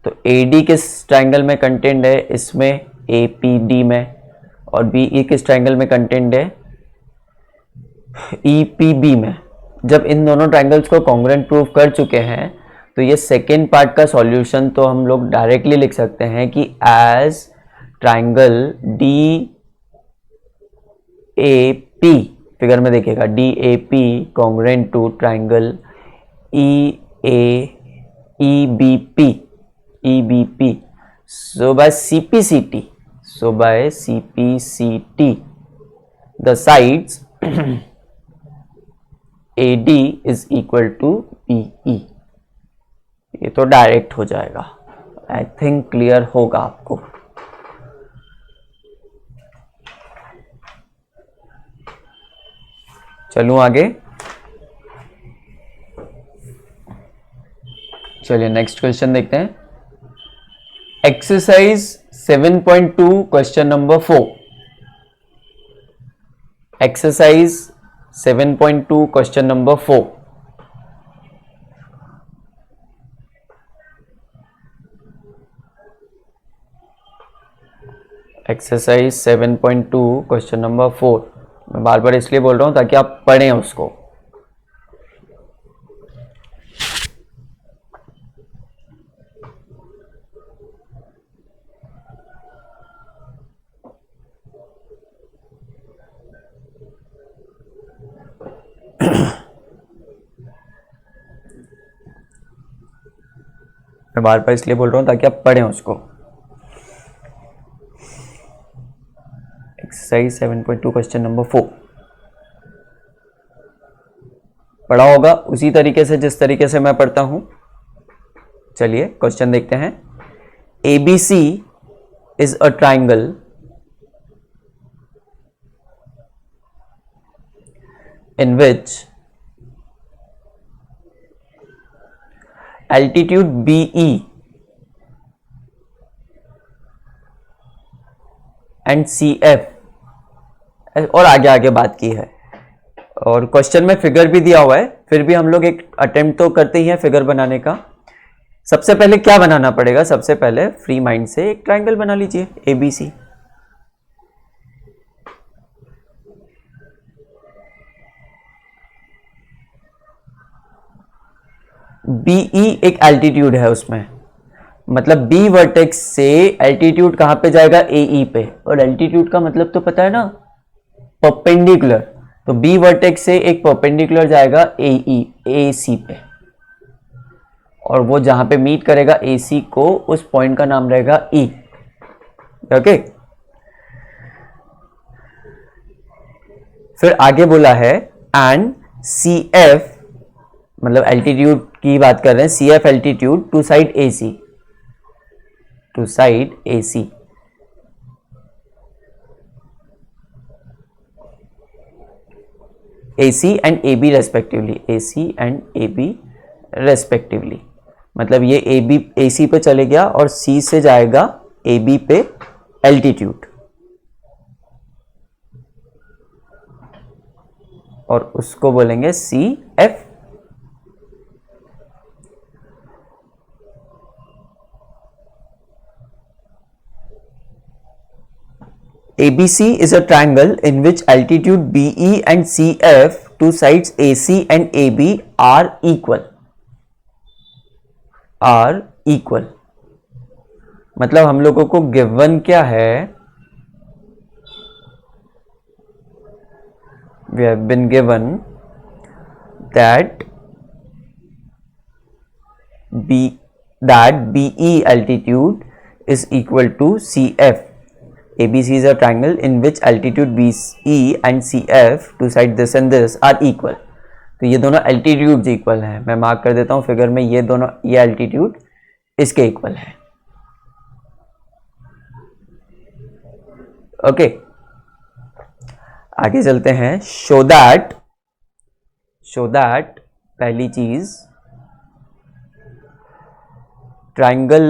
तो AD किस ट्राइंगल में कंटेंट है? इसमें APD में। और BE किस ट्राइंगल में कंटेंट है? EPB में। जब इन दोनों ट्राइंगल्स को कॉन्ग्रुएंट प्रूव कर चुके हैं तो ये सेकेंड पार्ट का सॉल्यूशन तो हम लोग डायरेक्टली लिख सकते हैं कि एज ट्राइंगल DAP, फिगर में देखिएगा, DAP congruent to triangle EBP। So by CPCT, the sides AD is equal to BE। ये तो डायरेक्ट हो जाएगा, आई थिंक क्लियर होगा आपको। चलूं आगे? चलिए नेक्स्ट क्वेश्चन देखते हैं। Exercise 7.2 question number 4। Exercise 7.2 question number 4. Exercise 7.2 question number 4. मैं बार बार इसलिए बोल रहा हूं ताकि आप पढ़ें उसको. मैं बार बार इसलिए बोल रहा हूं ताकि आप पढ़ें उसको. एक्सरसाइज 7.2 क्वेश्चन नंबर 4 पढ़ा होगा उसी तरीके से जिस तरीके से मैं पढ़ता हूं. चलिए क्वेश्चन देखते हैं. ABC is a triangle in which altitude BE and CF, और आगे आगे बात की है. और क्वेश्चन में फिगर भी दिया हुआ है, फिर भी हम लोग एक अटेम्प्ट तो करते ही हैं फिगर बनाने का. सबसे पहले क्या बनाना पड़ेगा? सबसे पहले फ्री माइंड से एक ट्राइंगल बना लीजिए ABC. BE एक एल्टीट्यूड है उसमें, मतलब B वर्टेक्स से एल्टीट्यूड कहां पे जाएगा? AE पे. और एल्टीट्यूड का मतलब तो पता है ना, परपेंडिकुलर. तो B वर्टेक्स से एक परपेंडिकुलर जाएगा AC पे, और वो जहां पे मीट करेगा AC को, उस पॉइंट का नाम रहेगा E. ओके. फिर आगे बोला है एंड CF, मतलब एल्टीट्यूड की बात कर रहे हैं, CF altitude to side AC, to side AC. AC and AB respectively, AC and AB respectively. मतलब ये AC पे चले गया और C से जाएगा AB पे एल्टीट्यूड, और उसको बोलेंगे CF. ABC is a triangle in which altitude BE and CF, two sides AC and AB are equal. मतलब हम लोगों को गिवन क्या है? We have been given that BE altitude is equal to CF. ABC is a triangle in which altitude BE and CF, two sides this and this, are equal. तो ये दोनों एल्टीट्यूड इक्वल हैं. मैं मार्क कर देता हूं फिगर में, ये दोनों, ये एल्टीट्यूड इसके इक्वल है. ओके, आगे चलते हैं. शो दैट पहली चीज, triangle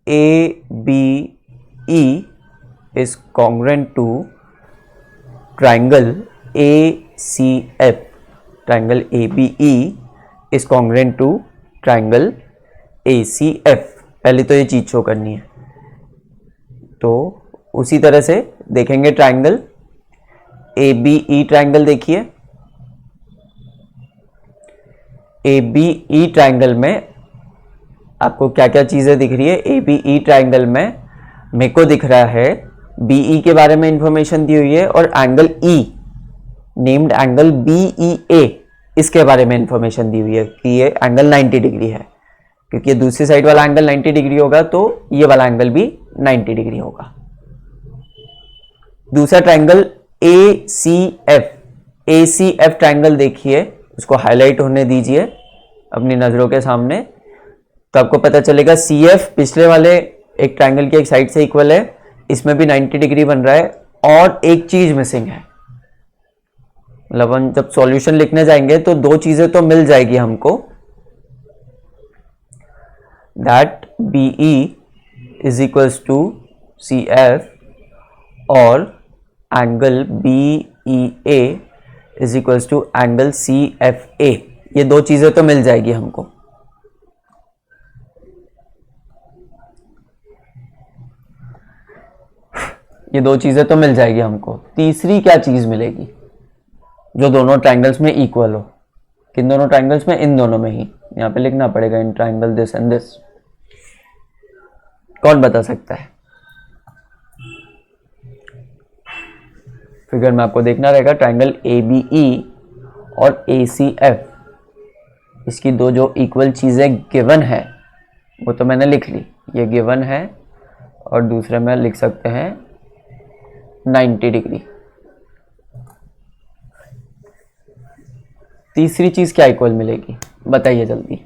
ABE is congruent to triangle ACF. Triangle ABE is congruent to triangle ACF. पहले तो ये चीज शो करनी है. तो उसी तरह से देखेंगे ट्राइंगल ABE. ट्राइंगल देखिए, ABE ट्राइंगल में आपको क्या क्या चीजें दिख रही है? ABE ट्राइंगल में मेरे को दिख रहा है BE के बारे में इंफॉर्मेशन दी हुई है, और angle E, named angle BEA, इसके बारे में इंफॉर्मेशन दी हुई है कि ये एंगल 90 डिग्री है. क्योंकि ये दूसरी साइड वाला एंगल 90 डिग्री होगा तो ये वाला एंगल भी 90 डिग्री होगा. दूसरा ट्राइंगल ACF ट्राइंगल देखिए, उसको हाईलाइट होने दीजिए अपनी नजरों के सामने, तो आपको पता चलेगा CF पिछले वाले एक ट्राइंगल की एक साइड से इक्वल है, इसमें भी 90 डिग्री बन रहा है. और एक चीज मिसिंग है, मतलब हम जब सॉल्यूशन लिखने जाएंगे तो दो चीजें तो मिल जाएगी हमको, that BE is equals to CF और angle BEA is equals to angle C F A. ये दो चीजें तो मिल जाएगी हमको। ये दो चीजें तो मिल जाएगी हमको। तीसरी क्या चीज मिलेगी जो दोनों ट्रायंगल्स में इक्वल हो? किन दोनों ट्रायंगल्स में? इन दोनों में ही। यहां पे लिखना पड़ेगा in triangle this and this. कौन बता सकता है? फिगर में आपको देखना रहेगा ट्रायंगल ए बी ई और ए सी एफ, इसकी दो जो इक्वल चीजें गिवन है वो तो मैंने लिख ली, ये गिवन है। और दूसरे में लिख सकते हैं 90 डिग्री। तीसरी चीज क्या इक्वल मिलेगी बताइए जल्दी।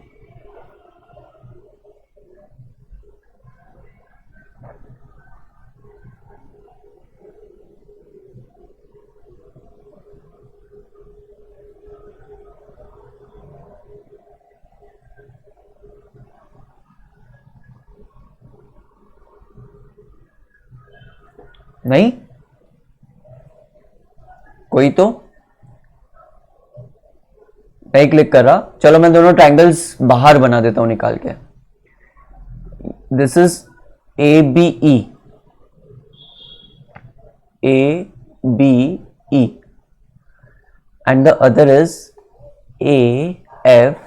नहीं कोई तो नहीं क्लिक कर रहा। चलो मैं दोनों ट्रायंगल्स बाहर बना देता हूं निकाल के। This is A B E, A B E and the other is A F,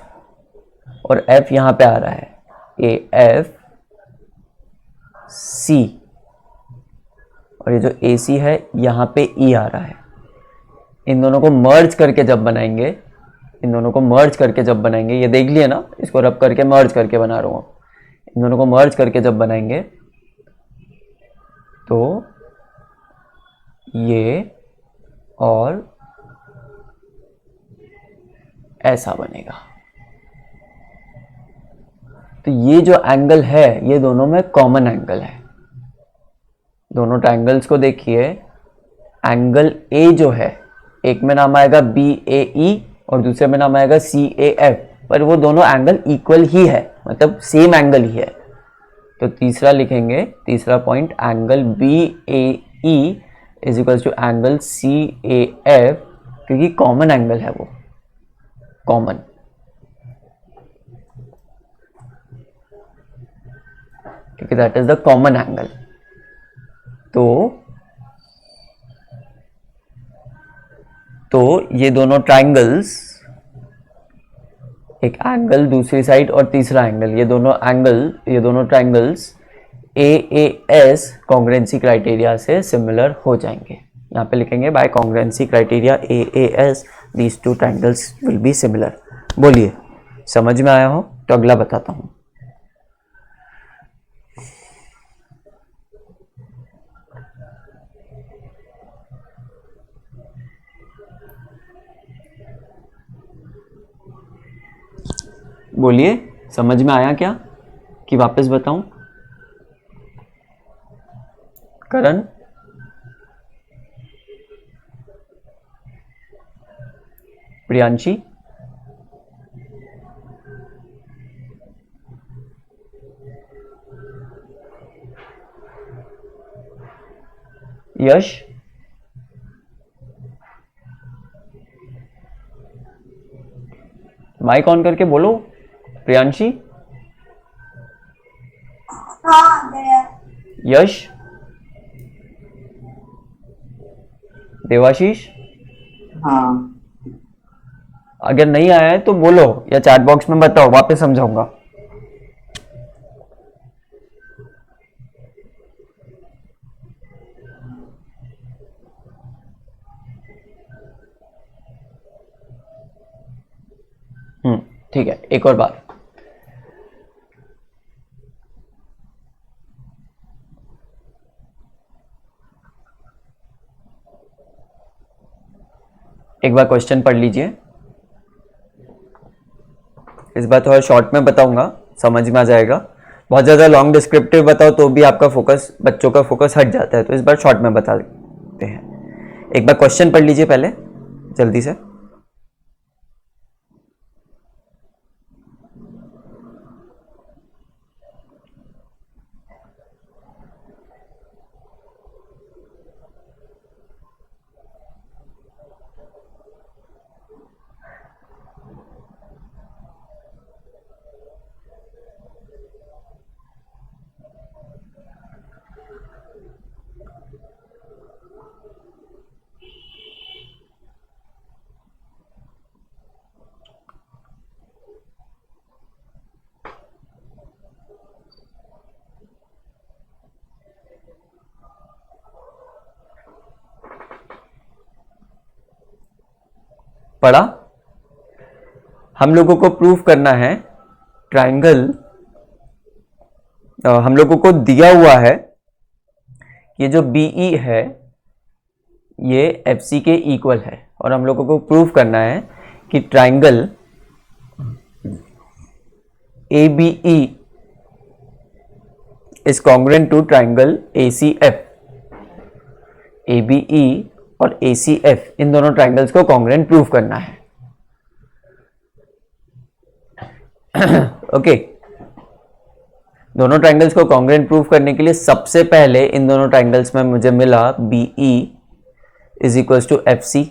और एफ यहां पे आ रहा है, ए एफ सी, और ये जो ए सी है यहां पे ई आ रहा है। इन दोनों को मर्ज करके जब बनाएंगे, इन दोनों को मर्ज करके जब बनाएंगे, ये देख लिए ना, इसको रब करके मर्ज करके बना रहा हूं। इन दोनों को मर्ज करके जब बनाएंगे तो ये और ऐसा बनेगा। तो ये जो एंगल है ये दोनों में कॉमन एंगल है। दोनों ट्रायंगल्स को देखिए, एंगल ए जो है एक में नाम आएगा बी ए ई और दूसरे में नाम आएगा सी ए एफ, पर वो दोनों एंगल इक्वल ही है, मतलब सेम एंगल ही है। तो तीसरा लिखेंगे, तीसरा point, angle B A E is equal to angle C A F, क्योंकि कॉमन एंगल है वो, कॉमन। क्योंकि that is the common angle. तो ये दोनों ट्रायंगल्स, एक एंगल दूसरी साइड और तीसरा एंगल, ये दोनों triangles A A S congruency criteria से सिमिलर हो जाएंगे। यहाँ पे लिखेंगे by congruency criteria A A S these two triangles will be similar. बोलिए समझ में आया हो तो अगला बताता हूँ। बोलिए समझ में आया क्या कि वापस बताऊं? करण, प्रियांशी, यश, माइक ऑन करके बोलो। प्रियांशी, हाँ गया। यश, देवाशीष, हाँ अगर नहीं आया है तो बोलो या चैट बॉक्स में बताओ, वापस समझाऊंगा। ठीक है, एक और बार। एक बार क्वेश्चन पढ़ लीजिए। इस बार थोड़ा शॉर्ट में बताऊंगा, समझ में आ जाएगा। बहुत ज़्यादा लॉन्ग डिस्क्रिप्टिव बताओ तो भी आपका फोकस, बच्चों का फोकस हट जाता है, तो इस बार शॉर्ट में बता देते हैं। एक बार क्वेश्चन पढ़ लीजिए पहले जल्दी से। पढ़ा? हम लोगों को प्रूव करना है ट्राइंगल, हम लोगों को दिया हुआ है ये जो BE है ये FC के इक्वल है, और हम लोगों को प्रूव करना है कि triangle ABE is congruent to triangle ACF। ABE और ACF इन दोनों ट्राइंगल्स को कॉन्ग्रुएंट प्रूव करना है। ओके, दोनों ट्राइंगल्स को कॉन्ग्रुएंट प्रूव करने के लिए सबसे पहले इन दोनों ट्राइंगल्स में मुझे मिला BE is equals to FC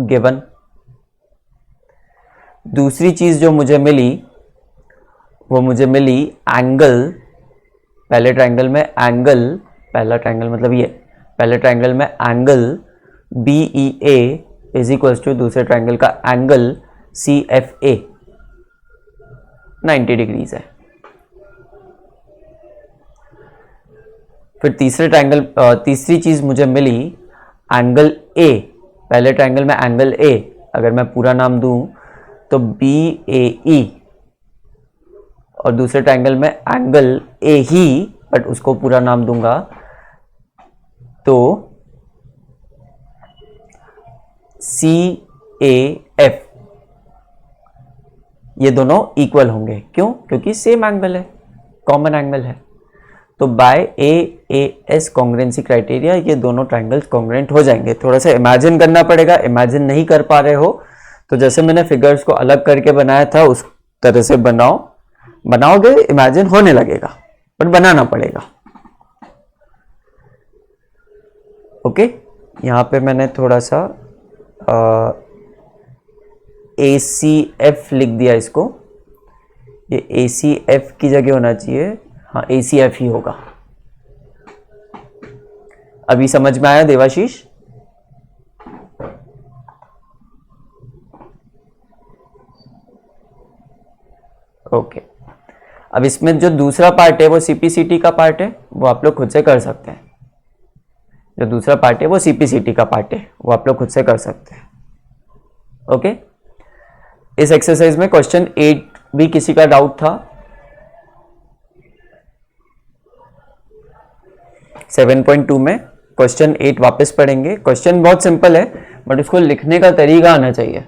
given. दूसरी चीज जो मुझे मिली वो मुझे मिली एंगल। पहले ट्राइंगल में एंगल, पहला ट्राइंगल मतलब ये, पहले ट्राइंगल में angle BEA is equals to दूसरे ट्राइंगल का एंगल CFA 90 डिग्रीज है। फिर तीसरी चीज मुझे मिली एंगल A। पहले ट्राइंगल में एंगल A अगर मैं पूरा नाम दूं तो BAE, और दूसरे ट्राइंगल में एंगल A ही बट उसको पूरा नाम दूंगा तो CAF। ये दोनों इक्वल होंगे, क्यों? क्योंकि सेम एंगल है, कॉमन एंगल है। तो बाय AAS कॉन्ग्रुएंसी क्राइटेरिया ये दोनों ट्राइंगल्स कॉन्ग्रुएंट हो जाएंगे। थोड़ा सा इमेजिन करना पड़ेगा, इमेजिन नहीं कर पा रहे हो तो जैसे मैंने फिगर्स को अलग करके बनाया था उस तरह से बनाओगे, इमेजिन होने लगेगा, बट बनाना पड़ेगा। ओके, यहां पे मैंने थोड़ा सा ACF लिख दिया इसको, ये ACF की जगह होना चाहिए, हाँ ACF ही होगा। अभी समझ में आया देवाशीष? ओके, अब इसमें जो दूसरा पार्ट है वो CPCT का पार्ट है, वो आप लोग खुद से कर सकते हैं। जो दूसरा पार्ट है वो CPCT का पार्ट है, वो आप लोग खुद से कर सकते हैं। ओके, इस एक्सरसाइज में क्वेश्चन 8 भी किसी का डाउट था? 7.2 में क्वेश्चन 8 वापस पढ़ेंगे। क्वेश्चन बहुत सिंपल है बट उसको लिखने का तरीका आना चाहिए।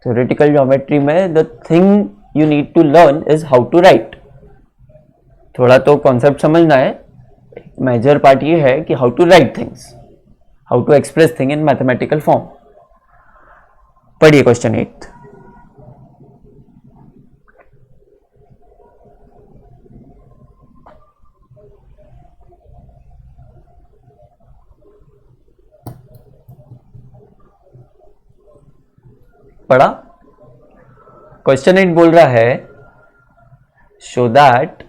थ्योरेटिकल ज्योमेट्री में the thing you need to learn is how to write. थोड़ा तो कॉन्सेप्ट समझना है। मेजर पार्ट ये है कि how to write things, how to express thing in mathematical form. पढ़िए क्वेश्चन 8। पढ़ा? क्वेश्चन 8 बोल रहा है show that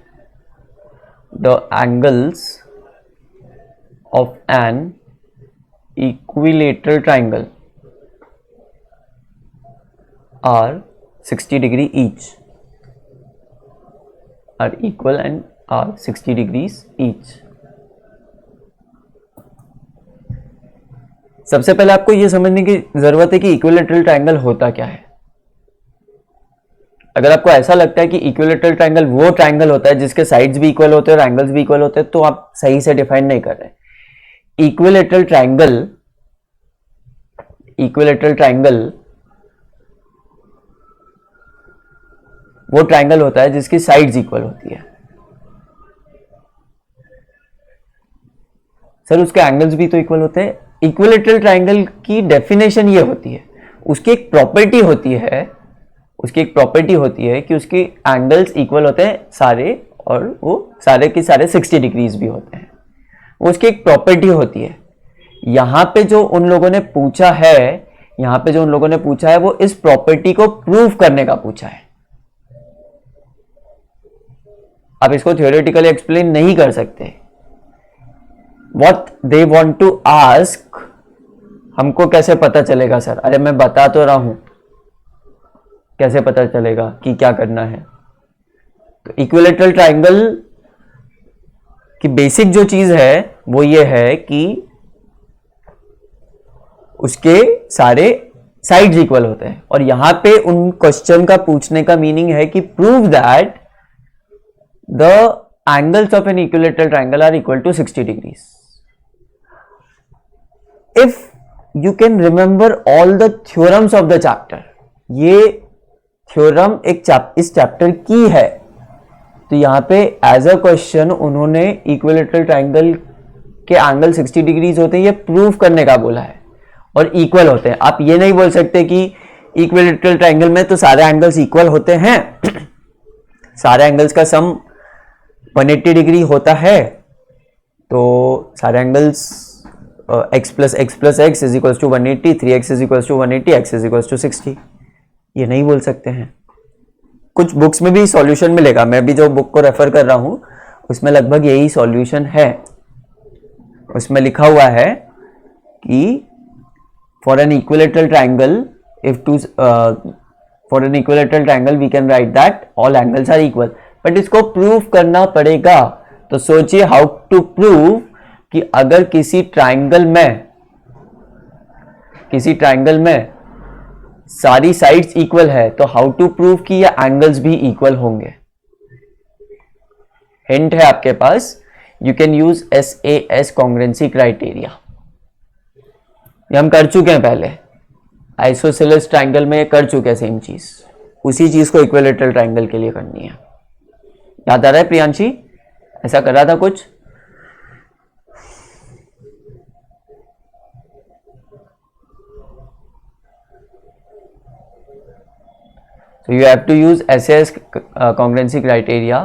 the angles of an equilateral triangle are 60 degree each, are equal and are 60 degrees each. सबसे पहले आपको यह समझने की जरूरत है कि इक्विलेटरल ट्राइंगल होता क्या है। अगर आपको ऐसा लगता है कि इक्विलेटरल ट्राइंगल वो ट्राइंगल होता है जिसके साइड्स भी इक्वल होते हैं और एंगल्स भी इक्वल होते हैं, तो आप सही से डिफाइन नहीं कर रहे। इक्विलेटरल ट्राइंगल वो ट्राइंगल होता है जिसकी साइड्स इक्वल होती है। सर उसके एंगल्स भी तो इक्वल होते हैं। इक्विलेटरल ट्राइंगल की डेफिनेशन ये होती है, उसकी एक प्रॉपर्टी होती है कि उसके एंगल्स इक्वल होते हैं सारे, और वो सारे के सारे 60 डिग्रीज भी होते हैं। वो उसकी एक प्रॉपर्टी होती है। यहां पे जो उन लोगों ने पूछा है वो इस प्रॉपर्टी को प्रूव करने का पूछा है। आप इसको थ्योरेटिकली एक्सप्लेन नहीं कर सकते। What they want to ask, हमको कैसे पता चलेगा सर? अरे मैं बता तो रहा हूं, कैसे पता चलेगा कि क्या करना है? तो इक्विलेटरल ट्राइंगल की बेसिक जो चीज है वो ये है कि उसके सारे साइड्स इक्वल होते हैं। और यहां पे उन क्वेश्चन का पूछने का मीनिंग है कि prove that the angles of an equilateral triangle are equal to 60 degrees. If you can remember all the theorems of the chapter, ये थ्योरम इस चैप्टर की है, तो यहां पे एज अ क्वेश्चन उन्होंने इक्विलेटरल ट्राइंगल के एंगल 60 डिग्रीज होते हैं ये प्रूव करने का बोला है, और इक्वल होते हैं। आप ये नहीं बोल सकते कि इक्विलेटरल ट्राइंगल में तो सारे एंगल्स इक्वल होते हैं सारे एंगल्स का सम 180 डिग्री होता है, तो सारे angles x plus x is equal to 180, 3x is equal to 180, x is equal to 60, ये नहीं बोल सकते हैं। कुछ बुक्स में भी सॉल्यूशन मिलेगा, मैं भी जो बुक को रेफर कर रहा हूं उसमें लगभग यही सॉल्यूशन है। उसमें लिखा हुआ है कि for an equilateral triangle we can write that all angles are equal, but इसको प्रूव करना पड़ेगा। तो सोचिए हाउ टू प्रूव कि अगर किसी ट्राइंगल में सारी साइड्स इक्वल है तो हाउ टू प्रूव कि ये एंगल्स भी इक्वल होंगे। हिंट है आपके पास, you can use SAS congruency criteria. ये हम कर चुके हैं पहले, आइसोसेलेस ट्राइंगल में कर चुके हैं सेम चीज, उसी चीज को इक्विलेटरल ट्राइंगल के लिए करनी है। याद आ रहा है प्रियांशी, ऐसा कर रहा था कुछ? So you have to use SAS congruency criteria।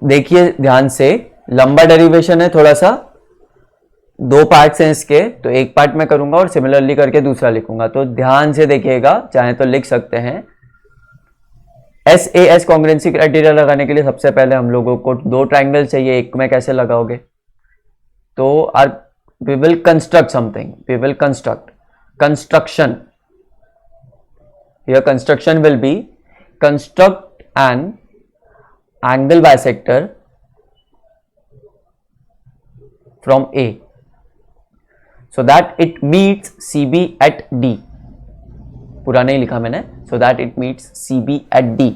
देखिए ध्यान से, लंबा डेरिवेशन है थोड़ा सा, 2 पार्ट्स हैं इसके, तो एक पार्ट मैं करूंगा और सिमिलरली करके दूसरा लिखूंगा, तो ध्यान से देखिएगा, चाहे तो लिख सकते हैं। SAS कॉन्ग्रुएंसी क्राइटेरिया लगाने के लिए सबसे पहले हम लोगों को 2 ट्राइंगल चाहिए, एक में कैसे लगाओगे? तो we will construct something, we will construction. Your construction will be construct an angle bisector from A so that it meets CB at D। पूरा नहीं लिखा मैंने, so that it meets CB at D।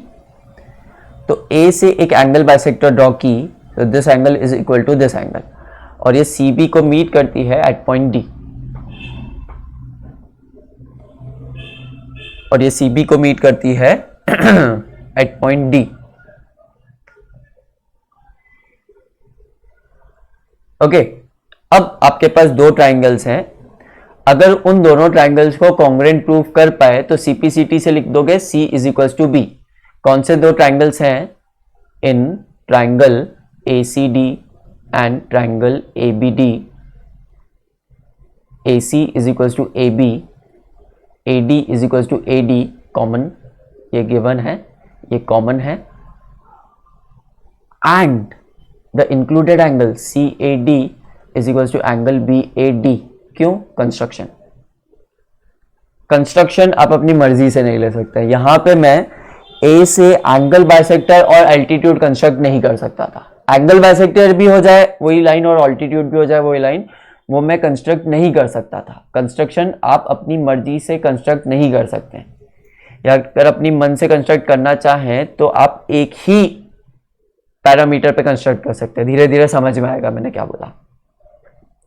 तो A से एक एंगल बाइसेक्टर ड्रॉ की, तो this angle is equal to this angle, और ये CB को मीट करती है एट पॉइंट D, और ये CB को मीट करती है एट पॉइंट D। ओके, अब आपके पास 2 ट्राइंगल्स हैं, अगर उन दोनों ट्राइंगल्स को कॉन्ग्रुएंट प्रूव कर पाए तो CPCT से लिख दोगे C is equal to B। कौन से 2 ट्राइंगल्स हैं? In triangle ACD and triangle ABD, AC is equal to AB, AD is equal to AD, common, ये गिवन है, ये कॉमन है, and the included angle CAD is equal to angle BAD। क्यों? कंस्ट्रक्शन आप अपनी मर्जी से नहीं ले सकते। यहां पे मैं A से एंगल बाइसेक्टर और एल्टीट्यूड कंस्ट्रक्ट नहीं कर सकता था। एंगल बाइसेक्टर भी हो जाए वही लाइन और ऑल्टीट्यूड भी हो जाए वही लाइन, वो मैं कंस्ट्रक्ट नहीं कर सकता था। कंस्ट्रक्शन आप अपनी मर्जी से कंस्ट्रक्ट नहीं कर सकते, या अगर अपनी मन से कंस्ट्रक्ट करना चाहें तो आप एक ही पैरामीटर पे कंस्ट्रक्ट कर सकते हैं। धीरे धीरे समझ में आएगा मैंने क्या बोला,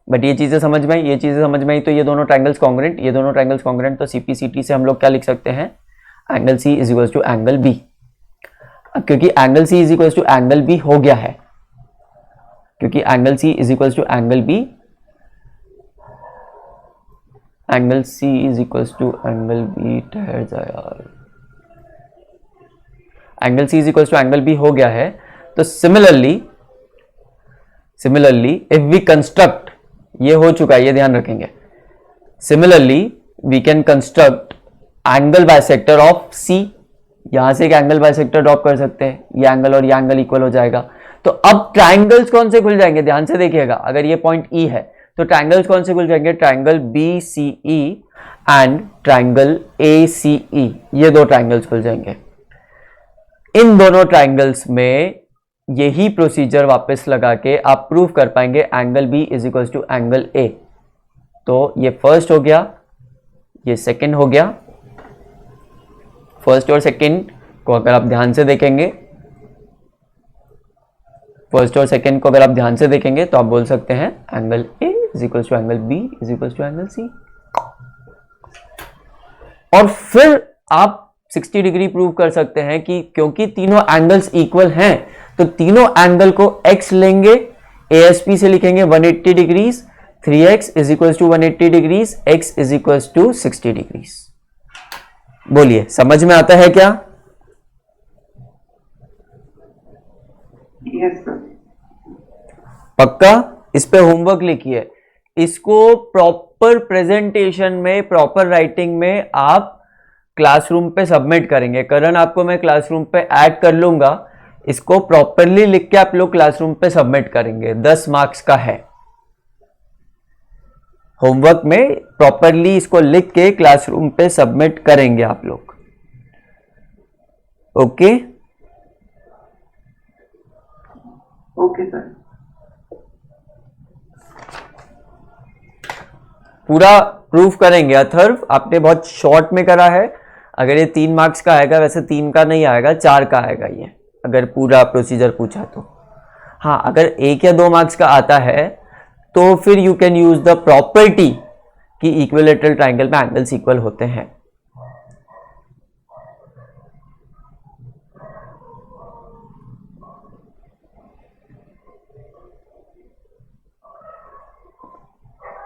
बट ये चीजें समझ में आई, ये चीजें समझ में आई। तो ये दोनों ट्राइंगल्स कॉन्ग्रुएंट, ये दोनों ट्राइंगल्स कॉन्ग्रुएंट, तो CPCT से हम लोग क्या लिख सकते हैं? Angle C is equal to angle B। अब क्योंकि angle C is equal to angle B हो गया है, क्योंकि angle C is equal to angle B, angle C is equal to angle B, ठहर जा यार, angle C is equal to angle B हो गया है। तो सिमिलरली इफ वी कंस्ट्रक्ट, ये हो चुका है, ये ध्यान रखेंगे। Similarly we can construct angle bisector of C, यहां से एक एंगल बाइसेक्टर ड्रॉप कर सकते हैं, ये एंगल और ये एंगल इक्वल हो जाएगा। तो अब ट्राइंगल्स कौन से खुल जाएंगे? ध्यान से देखिएगा, अगर ये पॉइंट E है तो ट्राइंगल्स कौन से खुल जाएंगे? Triangle BCE and triangle ACE, ये 2 ट्राइंगल्स खुल जाएंगे। इन दोनों ट्राइंगल्स में यही प्रोसीजर वापस लगा के आप प्रूव कर पाएंगे angle B is equal to angle A। तो ये फर्स्ट हो गया, ये सेकंड हो गया। फर्स्ट और सेकंड को अगर आप ध्यान से देखेंगे, फर्स्ट और सेकंड को अगर आप ध्यान से देखेंगे तो आप बोल सकते हैं angle A is equal to angle B is equal to angle C. और फिर आप 60 डिग्री प्रूव कर सकते हैं कि क्योंकि तीनों एंगल्स इक्वल हैं तो तीनों एंगल को x लेंगे, ASP से लिखेंगे 180 degrees, 3x is equal to 180 degrees, x is equal to 60 degrees. बोलिए समझ में आता है क्या? Yes sir. पक्का? इस पे होमवर्क लिखिए, इसको प्रॉपर प्रेजेंटेशन में, प्रॉपर राइटिंग में आप क्लासरूम पे सबमिट करेंगे। करण आपको मैं क्लासरूम पे ऐड कर लूंगा, इसको प्रॉपरली लिख के आप लोग क्लासरूम पे सबमिट करेंगे। 10 मार्क्स का है। होमवर्क में प्रॉपरली इसको लिख के क्लासरूम पे सबमिट करेंगे आप लोग। ओके? Okay sir. पूरा प्रूफ करेंगे। अथर्व आपने बहुत शॉर्ट में करा है, अगर ये 3 मार्क्स का आएगा, वैसे 3 का नहीं आएगा, 4 का आएगा ये, अगर पूरा प्रोसीजर पूछा तो। हाँ, अगर 1 या 2 मार्क्स का आता है तो फिर you can use the property कि इक्विलेटरल ट्राइंगल में एंगल्स इक्वल होते हैं।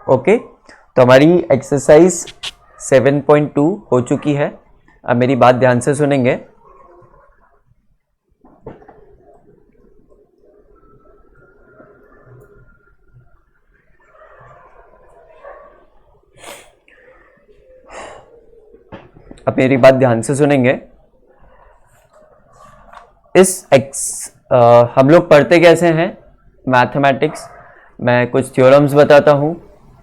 ओके, तो हमारी एक्सरसाइज 7.2 हो चुकी है। अब मेरी बात ध्यान से सुनेंगे। अब मेरी बात ध्यान से सुनेंगे। हम लोग पढ़ते कैसे हैं मैथमेटिक्स? मैं कुछ थ्योरम्स बताता हूँ,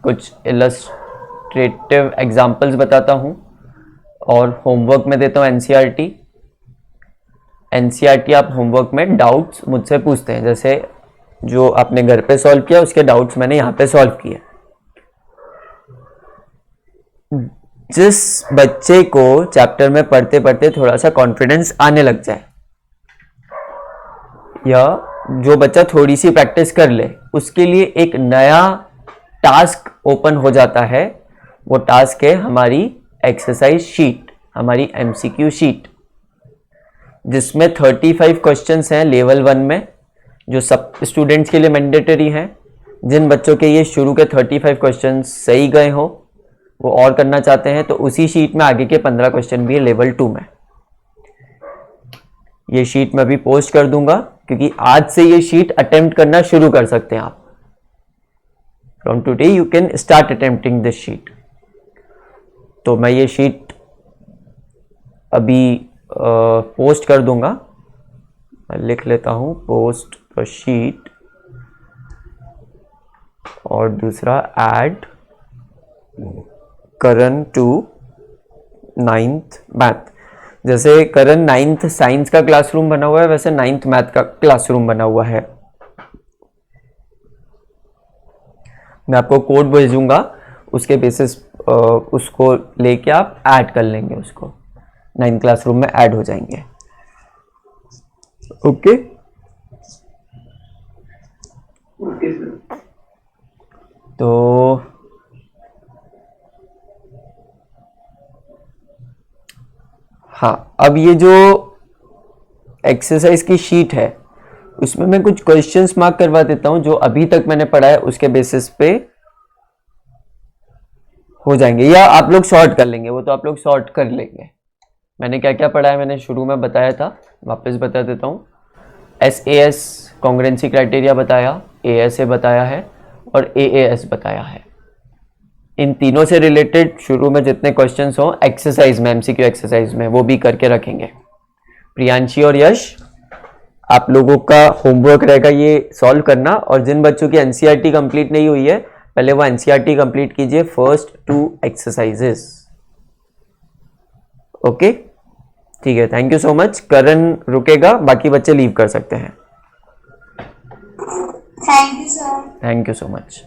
कुछ इलस्ट्रेटिव एग्जाम्पल्स बताता हूँ और होमवर्क में देता हूँ एनसीईआरटी। एनसीईआरटी आप होमवर्क में डाउट्स मुझसे पूछते हैं, जैसे जो आपने घर पे सॉल्व किया उसके डाउट्स मैंने यहाँ पे सॉल्व किए। जिस बच्चे को चैप्टर में पढ़ते पढ़ते थोड़ा सा कॉन्फिडेंस आने लग जाए या जो बच्चा थोड़ी सी प्रैक्टिस कर ले, उसके लिए एक नया टास्क ओपन हो जाता है। वो टास्क है हमारी एक्सरसाइज शीट, हमारी एमसीक्यू शीट, जिसमें 35 क्वेश्चंस हैं लेवल 1 में, जो सब स्टूडेंट्स के लिए मैंडेटरी हैं। जिन बच्चों के ये शुरू के 35 क्वेश्चंस सही गए हो, वो और करना चाहते हैं, तो उसी शीट में आगे के 15 क्वेश्चन भी है लेवल 2 में। ये शीट मैं अभी पोस्ट कर दूंगा, क्योंकि आज से ये शीट अटेम्प्ट करना शुरू कर सकते हैं आप। From today you can start attempting this sheet. तो मैं ये शीट अभी पोस्ट कर दूंगा। मैं लिख लेता हूं पोस्ट द शीट, और दूसरा add current to 9th math. जैसे करण 9th साइंस का क्लासरूम बना हुआ है, वैसे 9th मैथ का क्लासरूम बना हुआ है। मैं आपको कोड भेजूंगा, उसके बेसिस उसको लेके आप ऐड कर लेंगे, उसको 9th क्लासरूम में ऐड हो जाएंगे। ओके? Okay sir. तो हाँ, अब ये जो एक्सरसाइज की शीट है उसमें मैं कुछ क्वेश्चंस मार्क करवा देता हूं, जो अभी तक मैंने पढ़ा है उसके बेसिस पे हो जाएंगे, या आप लोग सॉर्ट कर लेंगे, वो तो आप लोग सॉर्ट कर लेंगे। मैंने क्या क्या पढ़ा है मैंने शुरू में बताया था, वापस बता देता हूँ। SAS कॉन्ग्रुएंसी क्राइटेरिया बताया, ASA बताया है और AAS बताया है। इन तीनों से रिलेटेड शुरू में जितने क्वेश्चंस हो एक्सरसाइज में, MCQ एक्सरसाइज में, वो भी करके रखेंगे। प्रियांशी और यश, आप लोगों का होमवर्क रहेगा ये सॉल्व करना, और जिन बच्चों की NCERT कंप्लीट नहीं हुई है, पहले वो NCERT कंप्लीट कीजिए, फर्स्ट 2 एक्सरसाइजेस। ओके, ठीक है, थैंक यू सो मच। करण रुकेगा, बाकी बच्चे लीव कर सकते हैं। Thank you sir. Thank you so much.